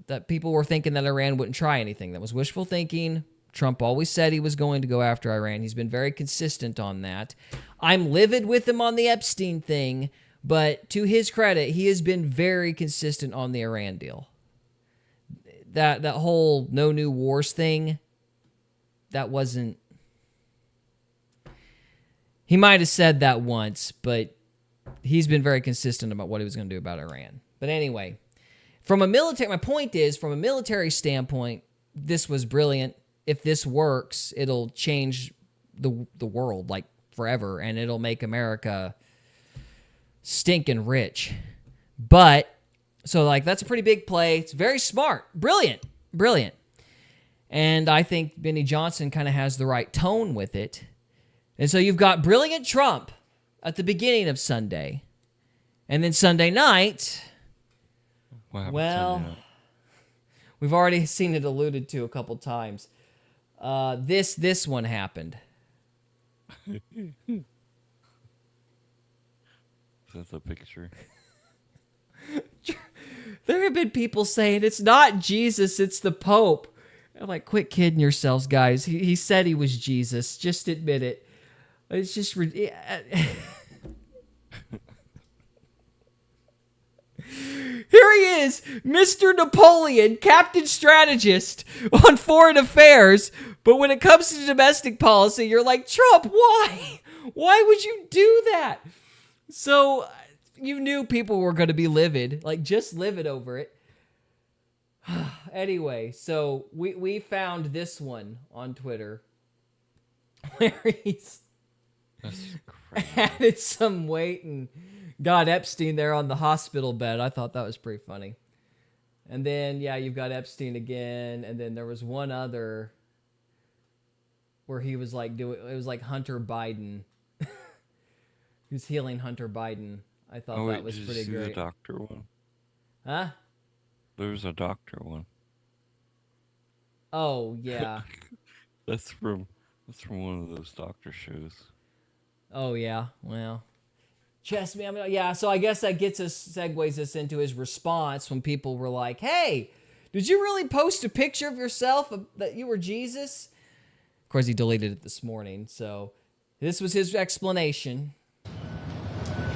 that people were thinking that Iran wouldn't try anything. That was wishful thinking. Trump always said he was going to go after Iran. He's been very consistent on that. I'm livid with him on the Epstein thing, but to his credit, he has been very consistent on the Iran deal. That whole no new wars thing, that wasn't... He might have said that once, but he's been very consistent about what he was going to do about Iran. But anyway, my point is, from a military standpoint, this was brilliant. If this works, it'll change the world, like, forever, and it'll make America stinking rich. But, so, like, that's a pretty big play. It's very smart. Brilliant. And I think Benny Johnson kind of has the right tone with it. And so you've got brilliant Trump at the beginning of Sunday. And then Sunday night, What happened Well, Sunday night? we've already seen it alluded to a couple times. This one happened. That's a picture. There have been people saying it's not Jesus, it's the Pope. I'm like, quit kidding yourselves, guys. He said he was Jesus. Just admit it. It's just... Here he is, Mr. Napoleon, Captain Strategist on foreign affairs. But when it comes to domestic policy, you're like, Trump, why? Why would you do that? So you knew people were going to be livid, like just livid over it. Anyway, so we found this one on Twitter where he's added some weight and got Epstein there on the hospital bed. I thought that was pretty funny. And then, yeah, you've got Epstein again. And then there was one other where he was like it was like Hunter Biden. He was healing Hunter Biden. I thought that was pretty great. The doctor one? Huh? There's a doctor one. Oh, yeah. That's from one of those doctor shows. Oh, yeah. Well, trust me. Yeah, so I guess that segues us into his response when people were like, hey, did you really post a picture of yourself that you were Jesus? Of course, he deleted it this morning. So this was his explanation.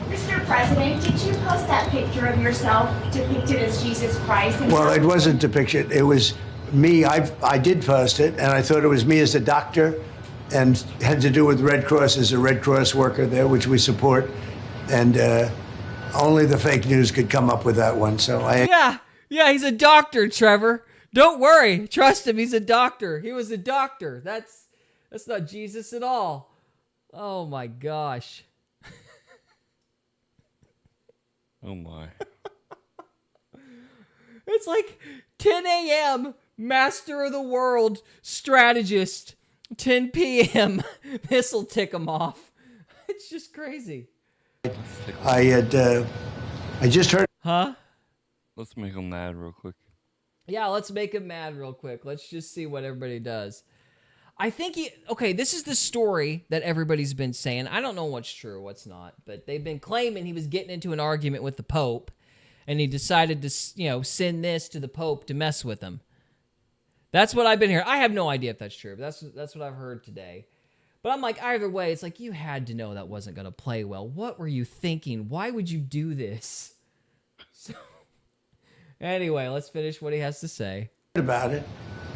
Mr. President, did you post that picture of yourself depicted as Jesus Christ? Well, it wasn't depicted. It was me. I did post it, and I thought it was me as a doctor, and had to do with Red Cross as a Red Cross worker there, which we support. And only the fake news could come up with that one. So Yeah, he's a doctor, Trevor. Don't worry. Trust him. He's a doctor. He was a doctor. That's not Jesus at all. Oh, my gosh. Oh my. It's like 10 a.m. Master of the World strategist. 10 p.m. This'll tick him off. It's just crazy. I just heard. Huh? Let's make him mad real quick. Yeah, let's make him mad real quick. Let's just see what everybody does. I think okay, this is the story that everybody's been saying. I don't know what's true, what's not, but they've been claiming he was getting into an argument with the Pope, and he decided to, send this to the Pope to mess with him. That's what I've been hearing. I have no idea if that's true, but that's what I've heard today. But I'm like, either way, it's like you had to know that wasn't going to play well. What were you thinking? Why would you do this? So, anyway, let's finish what he has to say. About it,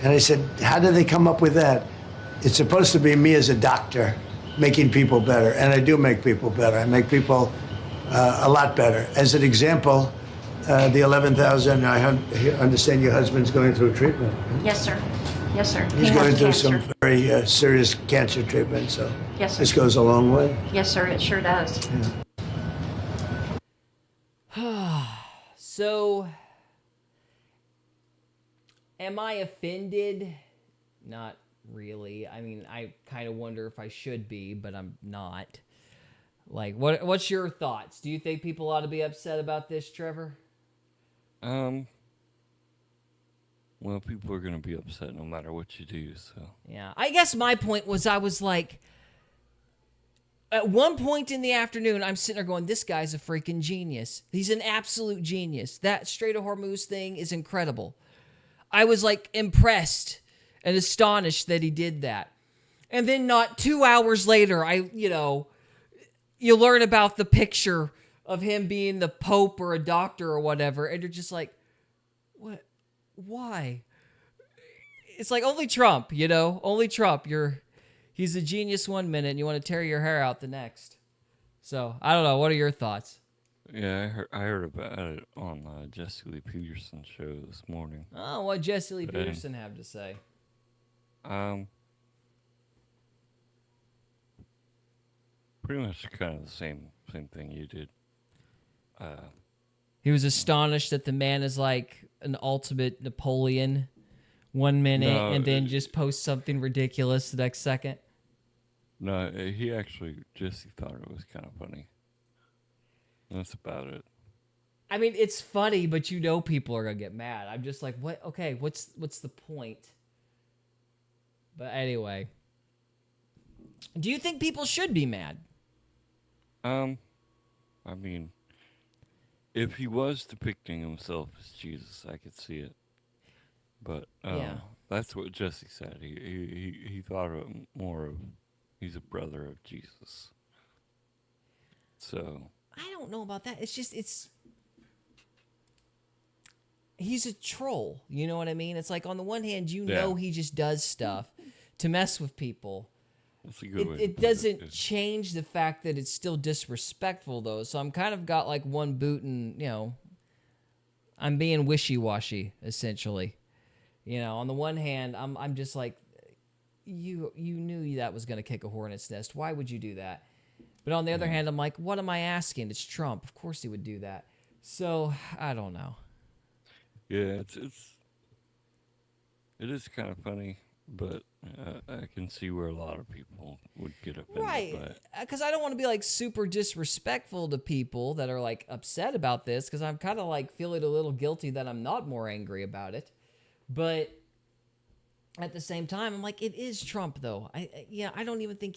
and I said, how did they come up with that? It's supposed to be me as a doctor making people better, and I do make people better. I make people a lot better. As an example, the 11,000, I understand your husband's going through treatment. Yes, sir. Yes, sir. He's He going has through cancer. some very serious cancer treatment, so Yes, sir. this goes a long way. Yes, sir. It sure does. So, am I offended? Not really. I mean, I kind of wonder if I should be, but I'm not. Like, what's your thoughts? Do you think people ought to be upset about this, Trevor? Well, people are gonna be upset no matter what you do, so. Yeah. I guess my point was I was like, at one point in the afternoon, I'm sitting there going, this guy's a freaking genius. He's an absolute genius. That Strait of Hormuz thing is incredible. I was like impressed and astonished that he did that. And then not 2 hours later, you learn about the picture of him being the Pope or a doctor or whatever, and you're just like, what? Why? It's like only Trump, only Trump. He's a genius one minute and you want to tear your hair out the next. So, I don't know. What are your thoughts? Yeah, I heard about it on Jesse Lee Peterson's show this morning. Oh, what Jesse Lee Peterson have to say? Pretty much kind of the same thing you did. He was astonished that the man is like an ultimate Napoleon one minute and then just posts something ridiculous the next second. No, Jesse thought it was kind of funny. That's about it. I mean, it's funny, but you know people are gonna get mad. I'm just like, what? Okay, what's the point? But anyway, do you think people should be mad? I mean, if he was depicting himself as Jesus, I could see it. But Yeah. that's what Jesse said. He thought of it more of he's a brother of Jesus. So I don't know about that. He's a troll. You know what I mean? It's like on the one hand, you know he just does stuff to mess with people. That's a good way. It doesn't change the fact that it's still disrespectful, though. So I'm kind of got like one boot and, I'm being wishy-washy, essentially. On the one hand, I'm just like, you knew that was going to kick a hornet's nest. Why would you do that? But on the other hand, I'm like, what am I asking? It's Trump. Of course he would do that. So I don't know. Yeah, it is kind of funny, but I can see where a lot of people would get offended by it. Because I don't want to be like super disrespectful to people that are like upset about this, because I'm kind of like feeling a little guilty that I'm not more angry about it. But at the same time, I'm like, it is Trump, though. I don't even think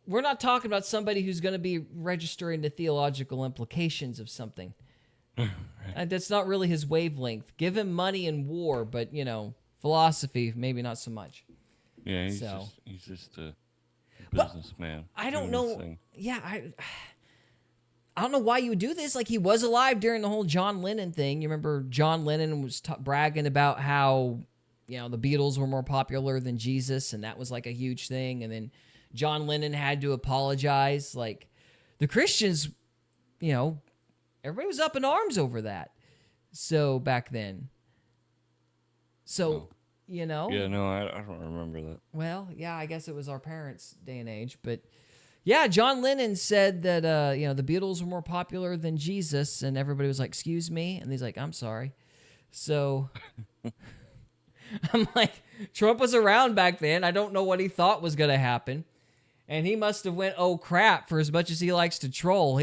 we're not talking about somebody who's going to be registering the theological implications of something. That's not really his wavelength. Give him money and war, but, philosophy, maybe not so much. Yeah, he's just a businessman. I don't know. Yeah, I don't know why you would do this. Like, he was alive during the whole John Lennon thing. You remember John Lennon was bragging about how, the Beatles were more popular than Jesus, and that was like a huge thing. And then John Lennon had to apologize. Like, the Christians, everybody was up in arms over that. So back then. So, Yeah, no, I don't remember that. Well, yeah, I guess it was our parents' day and age. But yeah, John Lennon said that, the Beatles were more popular than Jesus. And everybody was like, excuse me? And he's like, I'm sorry. So I'm like, Trump was around back then. I don't know what he thought was going to happen. And he must have went, oh, crap, for as much as he likes to troll.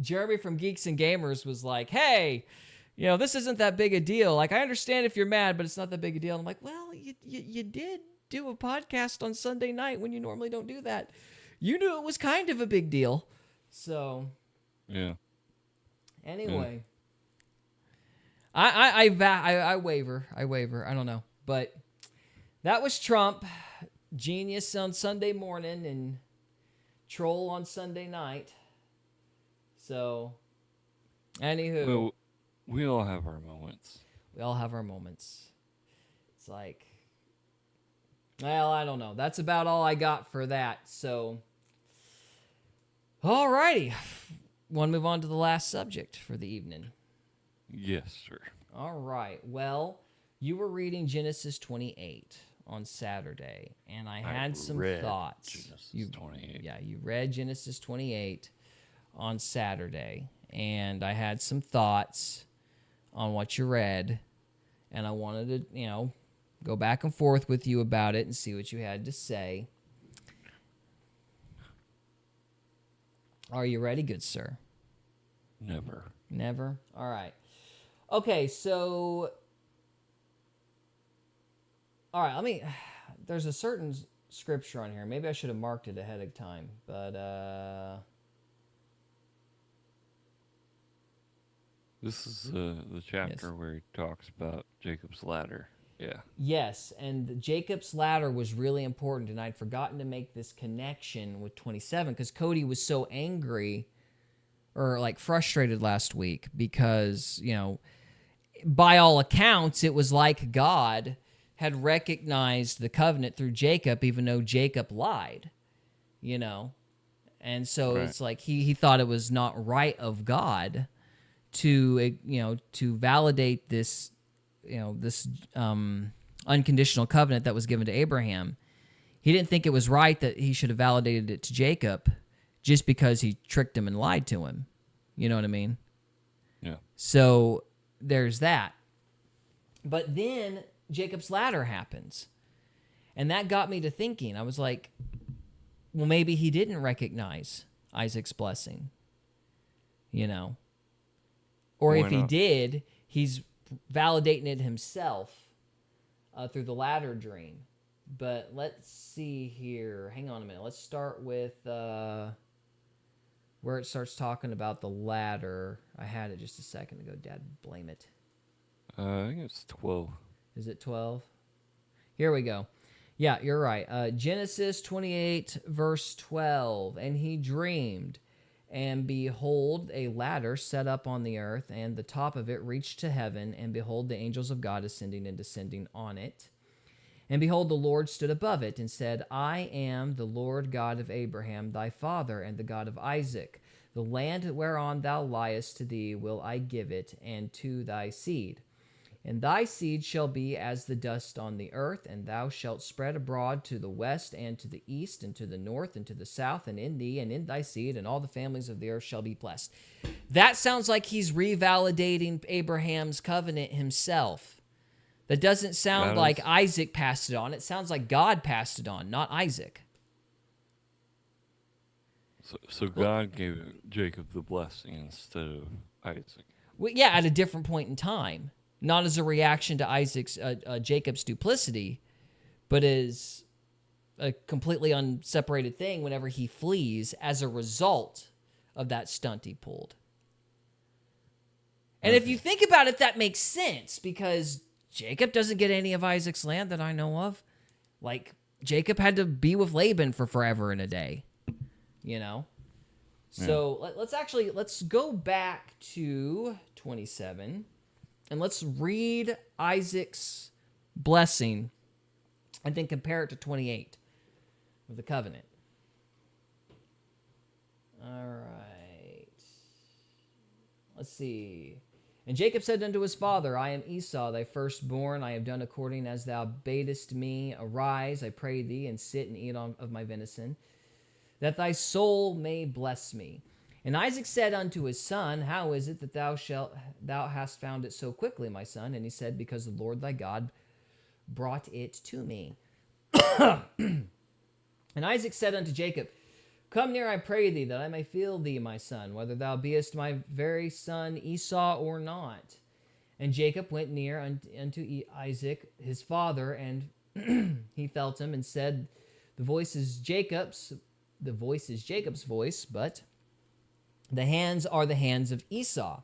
Jeremy from Geeks and Gamers was like, hey, this isn't that big a deal. Like, I understand if you're mad, but it's not that big a deal. I'm like, well, you did do a podcast on Sunday night when you normally don't do that. You knew it was kind of a big deal. So, yeah. Anyway, I waver. I don't know. But that was Trump, genius on Sunday morning and troll on Sunday night. So, anywho. Well, we all have our moments. We all have our moments. It's like, well, I don't know. That's about all I got for that. So, alrighty. Want to move on to the last subject for the evening? Yes, sir. All right. Well, you were reading Genesis 28 on Saturday, and I had some thoughts. Genesis 28. Yeah, you read Genesis 28 on Saturday, and I had some thoughts on what you read, and I wanted to, go back and forth with you about it and see what you had to say. Are you ready, good sir? Never. Never? All right. Okay, so... All right, there's a certain scripture on here. Maybe I should have marked it ahead of time, but... This is the chapter where he talks about Jacob's ladder. Yeah. Yes, and Jacob's ladder was really important, and I'd forgotten to make this connection with 27 because Cody was so angry or like frustrated last week because, by all accounts, it was like God had recognized the covenant through Jacob, even though Jacob lied, And so It's like he thought it was not right of God to validate this unconditional covenant that was given to Abraham. He didn't think it was right that he should have validated it to Jacob just because he tricked him and lied to him. You know what I mean? Yeah. So there's that. But then Jacob's ladder happens. And that got me to thinking. I was like, well, maybe he didn't recognize Isaac's blessing. You know? Or Why if he not? did, he's validating it himself through the ladder dream. But let's see here. Hang on a minute. Let's start with where it starts talking about the ladder. I had it just a second ago. Dad, blame it. I think it's 12. Is it 12? Here we go. Yeah, you're right. Genesis 28, verse 12. And he dreamed, and behold, a ladder set up on the earth, and the top of it reached to heaven, and behold, the angels of God ascending and descending on it. And behold, the Lord stood above it, and said, I am the Lord God of Abraham thy father, and the God of Isaac. The land whereon thou liest, to thee will I give it, and to thy seed. And thy seed shall be as the dust on the earth, and thou shalt spread abroad to the west, and to the east, and to the north, and to the south, and in thee, and in thy seed, and all the families of the earth shall be blessed. That sounds like he's revalidating Abraham's covenant himself. That doesn't sound like Isaac passed it on. It sounds like God passed it on, not Isaac. So God gave Jacob the blessing instead of Isaac. Well, yeah, at a different point in time. Not as a reaction to Jacob's duplicity, but as a completely unseparated thing whenever he flees as a result of that stunt he pulled. And if you think about it, that makes sense, because Jacob doesn't get any of Isaac's land that I know of. Like, Jacob had to be with Laban for forever and a day, you know? So let's go back to 27, and let's read Isaac's blessing and then compare it to 28 of the covenant. All right. Let's see. And Jacob said unto his father, I am Esau, thy firstborn. I have done according as thou badest me. Arise, I pray thee, and sit and eat of my venison, that thy soul may bless me. And Isaac said unto his son, How is it that thou hast found it so quickly, my son? And he said, Because the Lord thy God brought it to me. And Isaac said unto Jacob, Come near, I pray thee, that I may feel thee, my son, whether thou beest my very son Esau or not. And Jacob went near unto Isaac his father, and he felt him, and said, The voice is Jacob's voice, but the hands are the hands of Esau.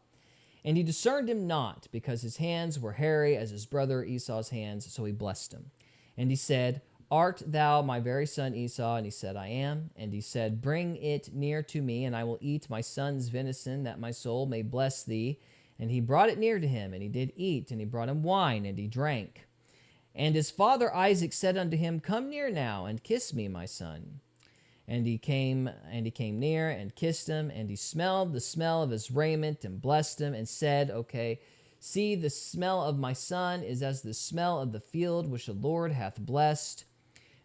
And he discerned him not, because his hands were hairy as his brother Esau's hands, so he blessed him. And he said, Art thou my very son Esau? And he said, I am. And he said, Bring it near to me, and I will eat my son's venison, that my soul may bless thee. And he brought it near to him, and he did eat, and he brought him wine, and he drank. And his father Isaac said unto him, Come near now, and kiss me, my son. And he came near, and kissed him, and he smelled the smell of his raiment, and blessed him, and said, See, the smell of my son is as the smell of the field which the Lord hath blessed.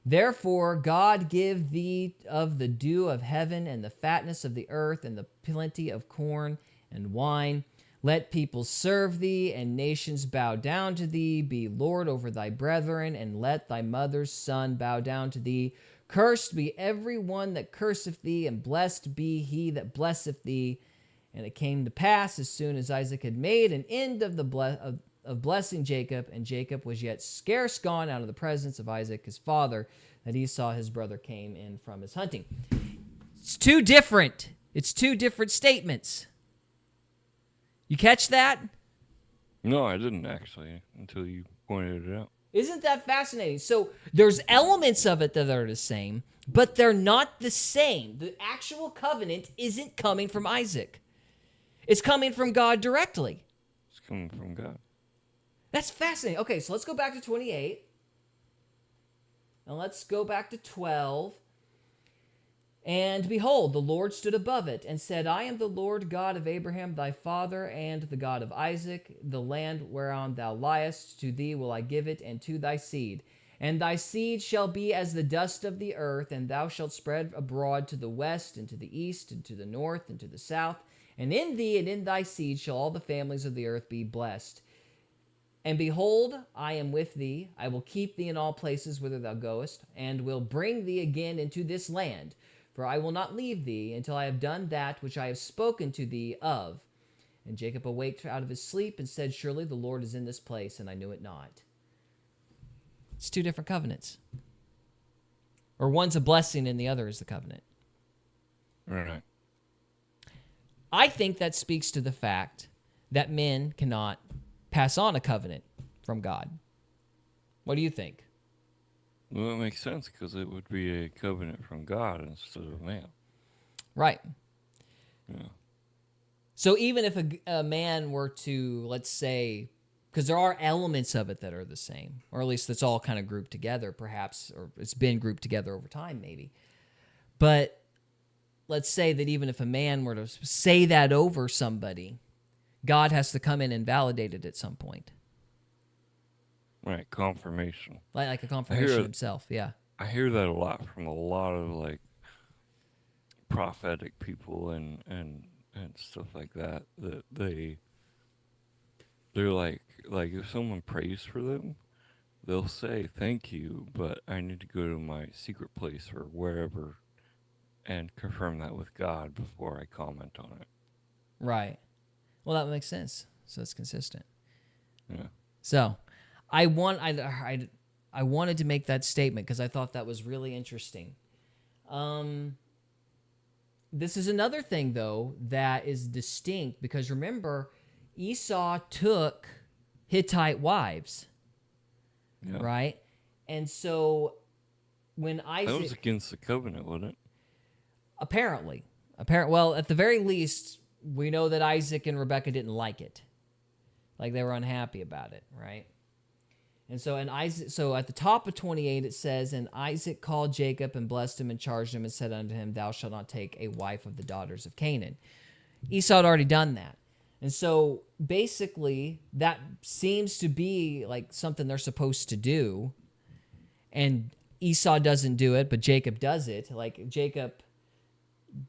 Therefore God give thee of the dew of heaven, and the fatness of the earth, and the plenty of corn and wine. Let people serve thee, and nations bow down to thee. Be Lord over thy brethren, and let thy mother's son bow down to thee. Cursed be every one that curseth thee, and blessed be he that blesseth thee. And it came to pass, as soon as Isaac had made an end of blessing Jacob, and Jacob was yet scarce gone out of the presence of Isaac his father, that Esau his brother came in from his hunting. It's two different statements. You catch that? No, I didn't actually, until you pointed it out. Isn't that fascinating? So there's elements of it that are the same, but they're not the same. The actual covenant isn't coming from Isaac. It's coming from God directly. It's coming from God. That's fascinating. Okay, so let's go back to 28. Now let's go back to 12. And behold, the Lord stood above it, and said, I am the Lord God of Abraham thy father, and the God of Isaac. The land whereon thou liest, to thee will I give it, and to thy seed. And thy seed shall be as the dust of the earth, and thou shalt spread abroad to the west, and to the east, and to the north, and to the south. And in thee and in thy seed shall all the families of the earth be blessed. And behold, I am with thee. I will keep thee in all places whither thou goest, and will bring thee again into this land. For I will not leave thee until I have done that which I have spoken to thee of. And Jacob awaked out of his sleep and said, Surely the Lord is in this place, and I knew it not. It's two different covenants. Or one's a blessing and the other is the covenant. Right. I think that speaks to the fact that men cannot pass on a covenant from God. What do you think? Well, it makes sense because it would be a covenant from God instead of man. Right. Yeah. So even if a man were to, let's say, because there are elements of it that are the same, or at least that's all kind of grouped together, perhaps, or it's been grouped together over time, maybe. But let's say that even if a man were to say that over somebody, God has to come in and validate it at some point. Right, confirmation. Like a confirmation himself, yeah. I hear that a lot from a lot of like prophetic people and stuff like that. That they're like if someone prays for them, they'll say thank you, but I need to go to my secret place or wherever and confirm that with God before I comment on it. Right. Well, that makes sense. So it's consistent. Yeah. So I wanted to make that statement because I thought that was really interesting. This is another thing, though, that is distinct because remember, Esau took Hittite wives, right? And so when Isaac... That was against the covenant, wasn't it? Apparently. Well, at the very least, we know that Isaac and Rebekah didn't like it. Like they were unhappy about it, right? And so at the top of 28 it says, And Isaac called Jacob and blessed him and charged him and said unto him, Thou shalt not take a wife of the daughters of Canaan. Esau had already done that. And so basically that seems to be like something they're supposed to do. And Esau doesn't do it, but Jacob does it. Like Jacob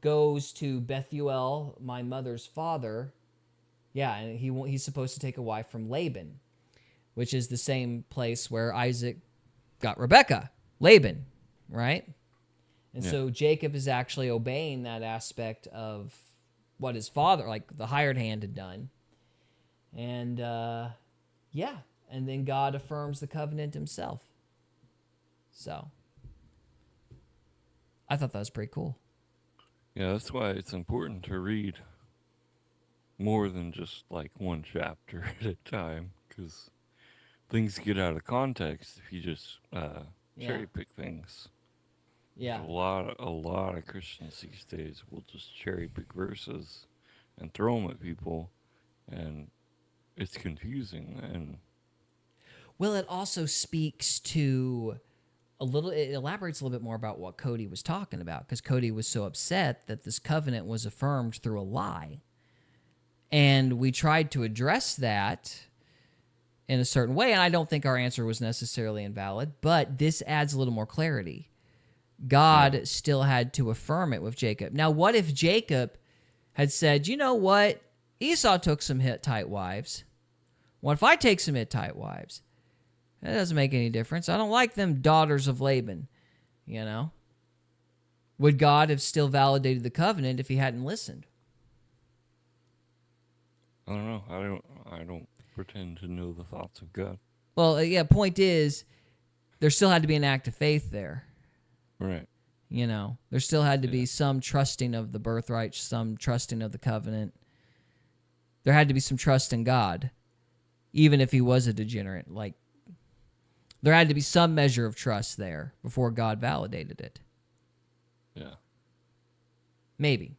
goes to Bethuel, my mother's father. Yeah, and he's supposed to take a wife from Laban, which is the same place where Isaac got Rebekah, Laban, right? And so Jacob is actually obeying that aspect of what his father, like the hired hand, had done. And and then God affirms the covenant himself. So I thought that was pretty cool. Yeah, that's why it's important to read more than just like one chapter at a time, because things get out of context if you just cherry pick things. Yeah, a lot of Christians these days will just cherry pick verses and throw them at people, and it's confusing. And well, it also speaks to it elaborates a little bit more about what Cody was talking about, because Cody was so upset that this covenant was affirmed through a lie. And we tried to address that in a certain way, and I don't think our answer was necessarily invalid, but this adds a little more clarity. God still had to affirm it with Jacob. Now, what if Jacob had said, you know what? Esau took some Hittite wives. What if I take some Hittite wives? That doesn't make any difference. I don't like them daughters of Laban, you know? Would God have still validated the covenant if he hadn't listened? I don't know. I don't pretend to know the thoughts of God. Well, point is, there still had to be an act of faith there. Right. You know, there still had to be some trusting of the birthright, some trusting of the covenant. There had to be some trust in God, even if he was a degenerate. Like, there had to be some measure of trust there before God validated it. Yeah. Maybe.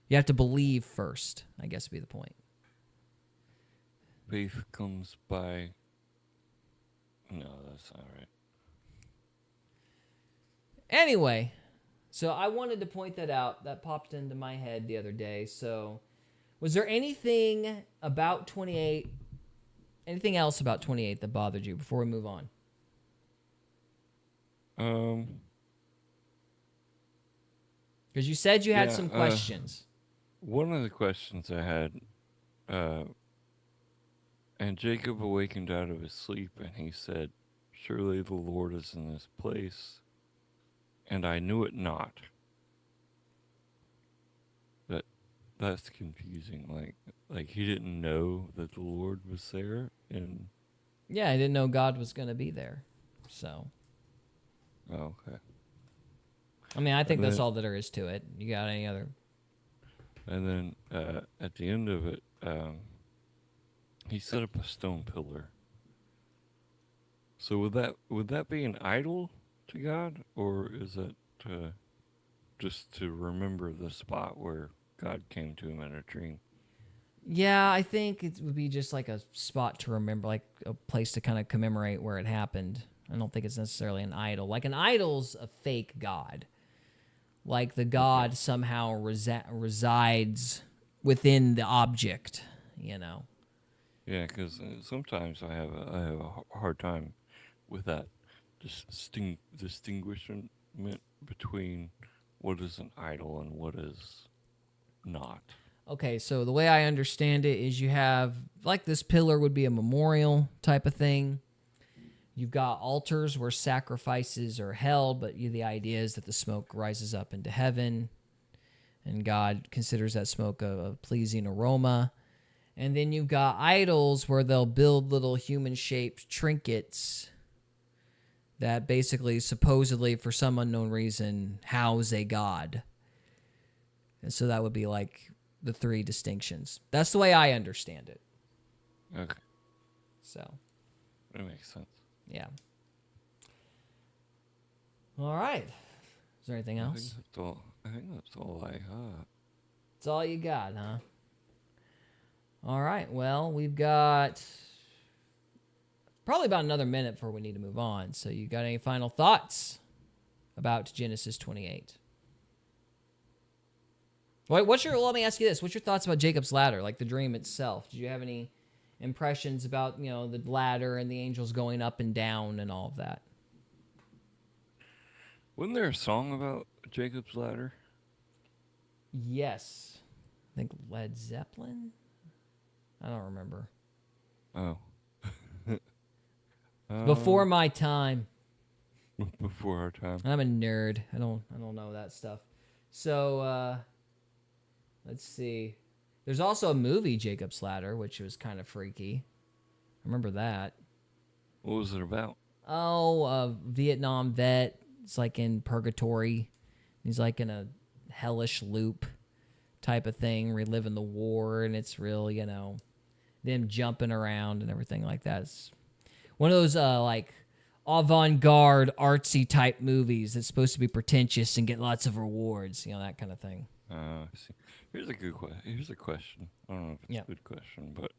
You have to believe first, I guess would be the point. Faith comes by... No, that's not right. Anyway, so I wanted to point that out. That popped into my head the other day. So, was there anything about 28, anything else about 28 that bothered you before we move on? Because you said you had some questions. One of the questions I had, and Jacob awakened out of his sleep, and he said, Surely the Lord is in this place, and I knew it not. That's confusing. Like he didn't know that the Lord was there, and Yeah, I didn't know God was going to be there. So, okay. I mean, I think that's all that there is to it. You got any other? And then at the end of it, he set up a stone pillar. So would that be an idol to God, or is it just to remember the spot where God came to him in a dream? Yeah, I think it would be just like a spot to remember, like a place to kind of commemorate where it happened. I don't think it's necessarily an idol. Like an idol's a fake god. Like the god somehow resides within the object, you know. Yeah, because sometimes I have a hard time with that distinguishment between what is an idol and what is not. Okay, so the way I understand it is you have, like this pillar would be a memorial type of thing. You've got altars where sacrifices are held, but the idea is that the smoke rises up into heaven, and God considers that smoke a pleasing aroma. And then you've got idols where they'll build little human-shaped trinkets that basically, supposedly, for some unknown reason, house a god. And so that would be like the three distinctions. That's the way I understand it. Okay. So. That makes sense. Yeah. All right. Is there anything else? I think that's all I got. That's all you got, huh? All right. Well, we've got probably about another minute before we need to move on. So you got any final thoughts about Genesis 28? Wait, let me ask you this. What's your thoughts about Jacob's ladder, like the dream itself? Did you have any impressions about, the ladder and the angels going up and down and all of that? Wasn't there a song about Jacob's ladder? Yes. I think Led Zeppelin? I don't remember. Oh. Before my time. Before our time. I'm a nerd. I don't know that stuff. So, let's see. There's also a movie, Jacob's Ladder, which was kind of freaky. I remember that. What was it about? Oh, a Vietnam vet. It's like in purgatory. He's like in a hellish loop type of thing, reliving the war, and it's real, them jumping around and everything like that. It's one of those like avant-garde artsy type movies that's supposed to be pretentious and get lots of rewards, that kind of thing. I see. Here's a question. I don't know if it's a good question, but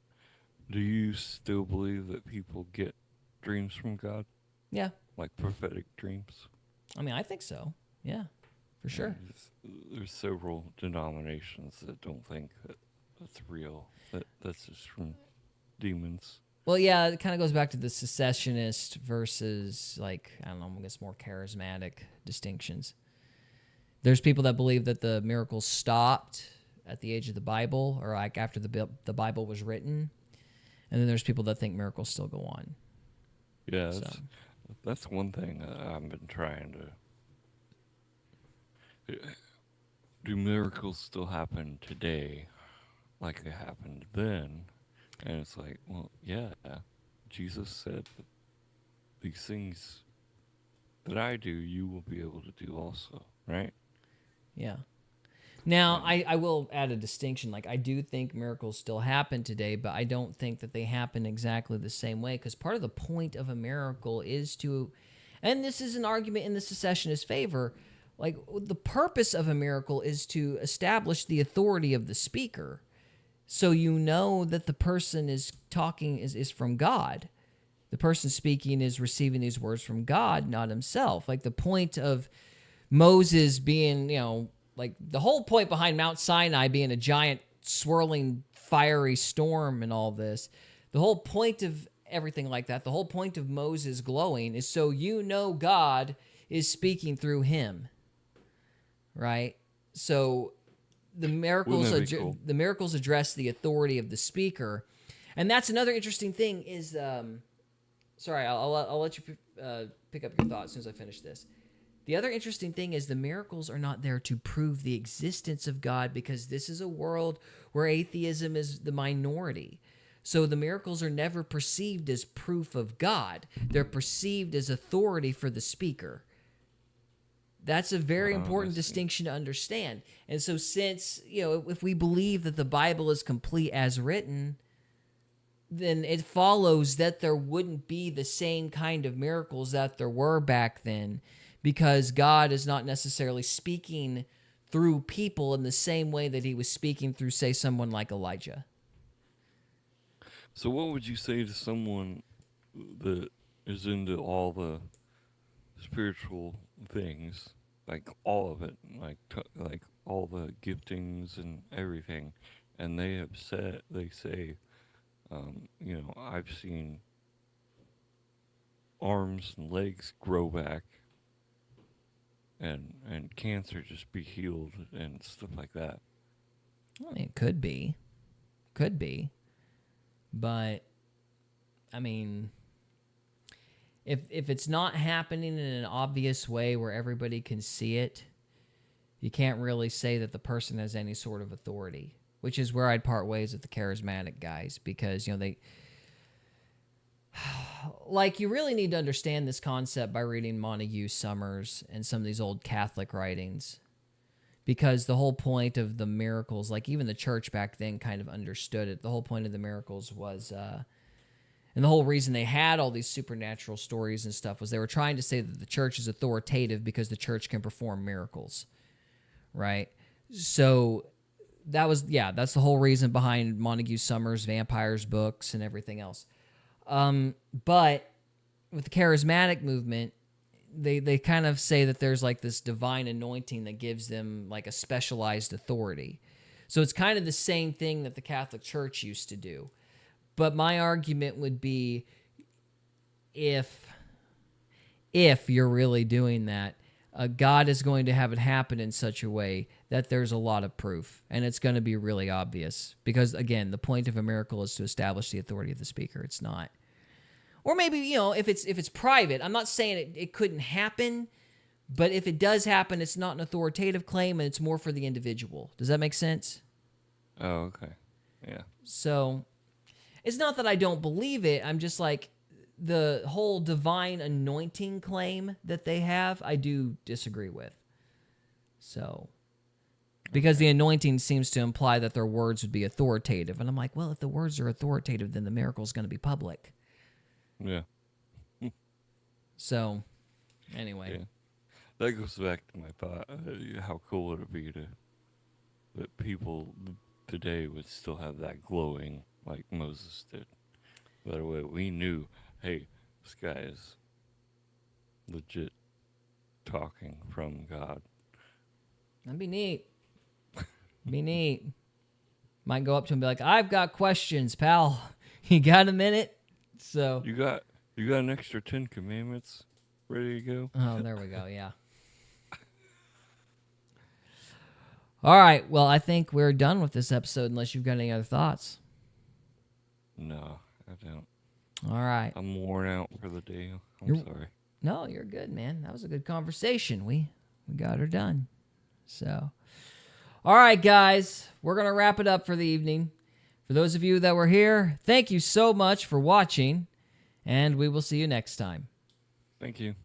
do you still believe that people get dreams from God? Yeah. Like prophetic dreams? I mean, I think so. Yeah, for sure. There's several denominations that don't think that that's real. That's just from demons. Well, yeah, it kind of goes back to the secessionist versus, I guess more charismatic distinctions. There's people that believe that the miracles stopped at the age of the Bible, or like after the Bible was written, and then there's people that think miracles still go on. Yeah, that's one thing I've been trying to. Do miracles still happen today, like they happened then? And it's like, well, yeah, Jesus said that these things that I do, you will be able to do also, right? Yeah. Now, I will add a distinction. Like, I do think miracles still happen today, but I don't think that they happen exactly the same way, because part of the point of a miracle is to, and this is an argument in the secessionist favor, like, the purpose of a miracle is to establish the authority of the speaker, so you know that the person is talking is from God. The person speaking is receiving these words from God, not himself. Like, the point of Moses being, like the whole point behind Mount Sinai being a giant swirling fiery storm and all this, the whole point of everything like that, the whole point of Moses glowing is so God is speaking through him, right? So the miracles address the authority of the speaker, and that's another interesting thing. Is sorry, I'll let you pick up your thoughts as soon as I finish this. The other interesting thing is the miracles are not there to prove the existence of God, because this is a world where atheism is the minority. So the miracles are never perceived as proof of God. They're perceived as authority for the speaker. That's a very important distinction to understand. And so since, if we believe that the Bible is complete as written, then it follows that there wouldn't be the same kind of miracles that there were back then, because God is not necessarily speaking through people in the same way that he was speaking through, say, someone like Elijah. So what would you say to someone that is into all the spiritual things, like all of it, like all the giftings and everything, and they say, I've seen arms and legs grow back, and cancer just be healed and stuff like that. I mean, it could be, but I mean, if it's not happening in an obvious way where everybody can see it, you can't really say that the person has any sort of authority, which is where I'd part ways with the charismatic guys, because, they, like, you really need to understand this concept by reading Montague Summers and some of these old Catholic writings, because the whole point of the miracles, like even the church back then kind of understood it. The whole point of the miracles was, and the whole reason they had all these supernatural stories and stuff was they were trying to say that the church is authoritative because the church can perform miracles, right? So that's the whole reason behind Montague Summers' vampires books and everything else. But with the charismatic movement, they kind of say that there's like this divine anointing that gives them like a specialized authority. So it's kind of the same thing that the Catholic Church used to do. But my argument would be, if you're really doing that, God is going to have it happen in such a way that there's a lot of proof, and it's going to be really obvious. Because, again, the point of a miracle is to establish the authority of the speaker. It's not. Or maybe, if it's private, I'm not saying it couldn't happen, but if it does happen, it's not an authoritative claim, and it's more for the individual. Does that make sense? Oh, okay. Yeah. So it's not that I don't believe it. I'm just like, the whole divine anointing claim that they have, I do disagree with. So, because the anointing seems to imply that their words would be authoritative. And I'm like, well, if the words are authoritative, then the miracle is going to be public. Yeah. So, anyway. Yeah. That goes back to my thought. How cool would it be that people today would still have that glowing like Moses did? That way we knew, hey, this guy is legit talking from God. That'd be neat. Be neat. Might go up to him and be like, I've got questions, pal. You got a minute? So You got an extra 10 commandments ready to go? Oh, there we go, yeah. All right, well, I think we're done with this episode unless you've got any other thoughts. No, I don't. All right. I'm worn out for the day. I'm sorry. No, you're good, man. That was a good conversation. We got her done. So, all right, guys, we're going to wrap it up for the evening. For those of you that were here, thank you so much for watching, and we will see you next time. Thank you.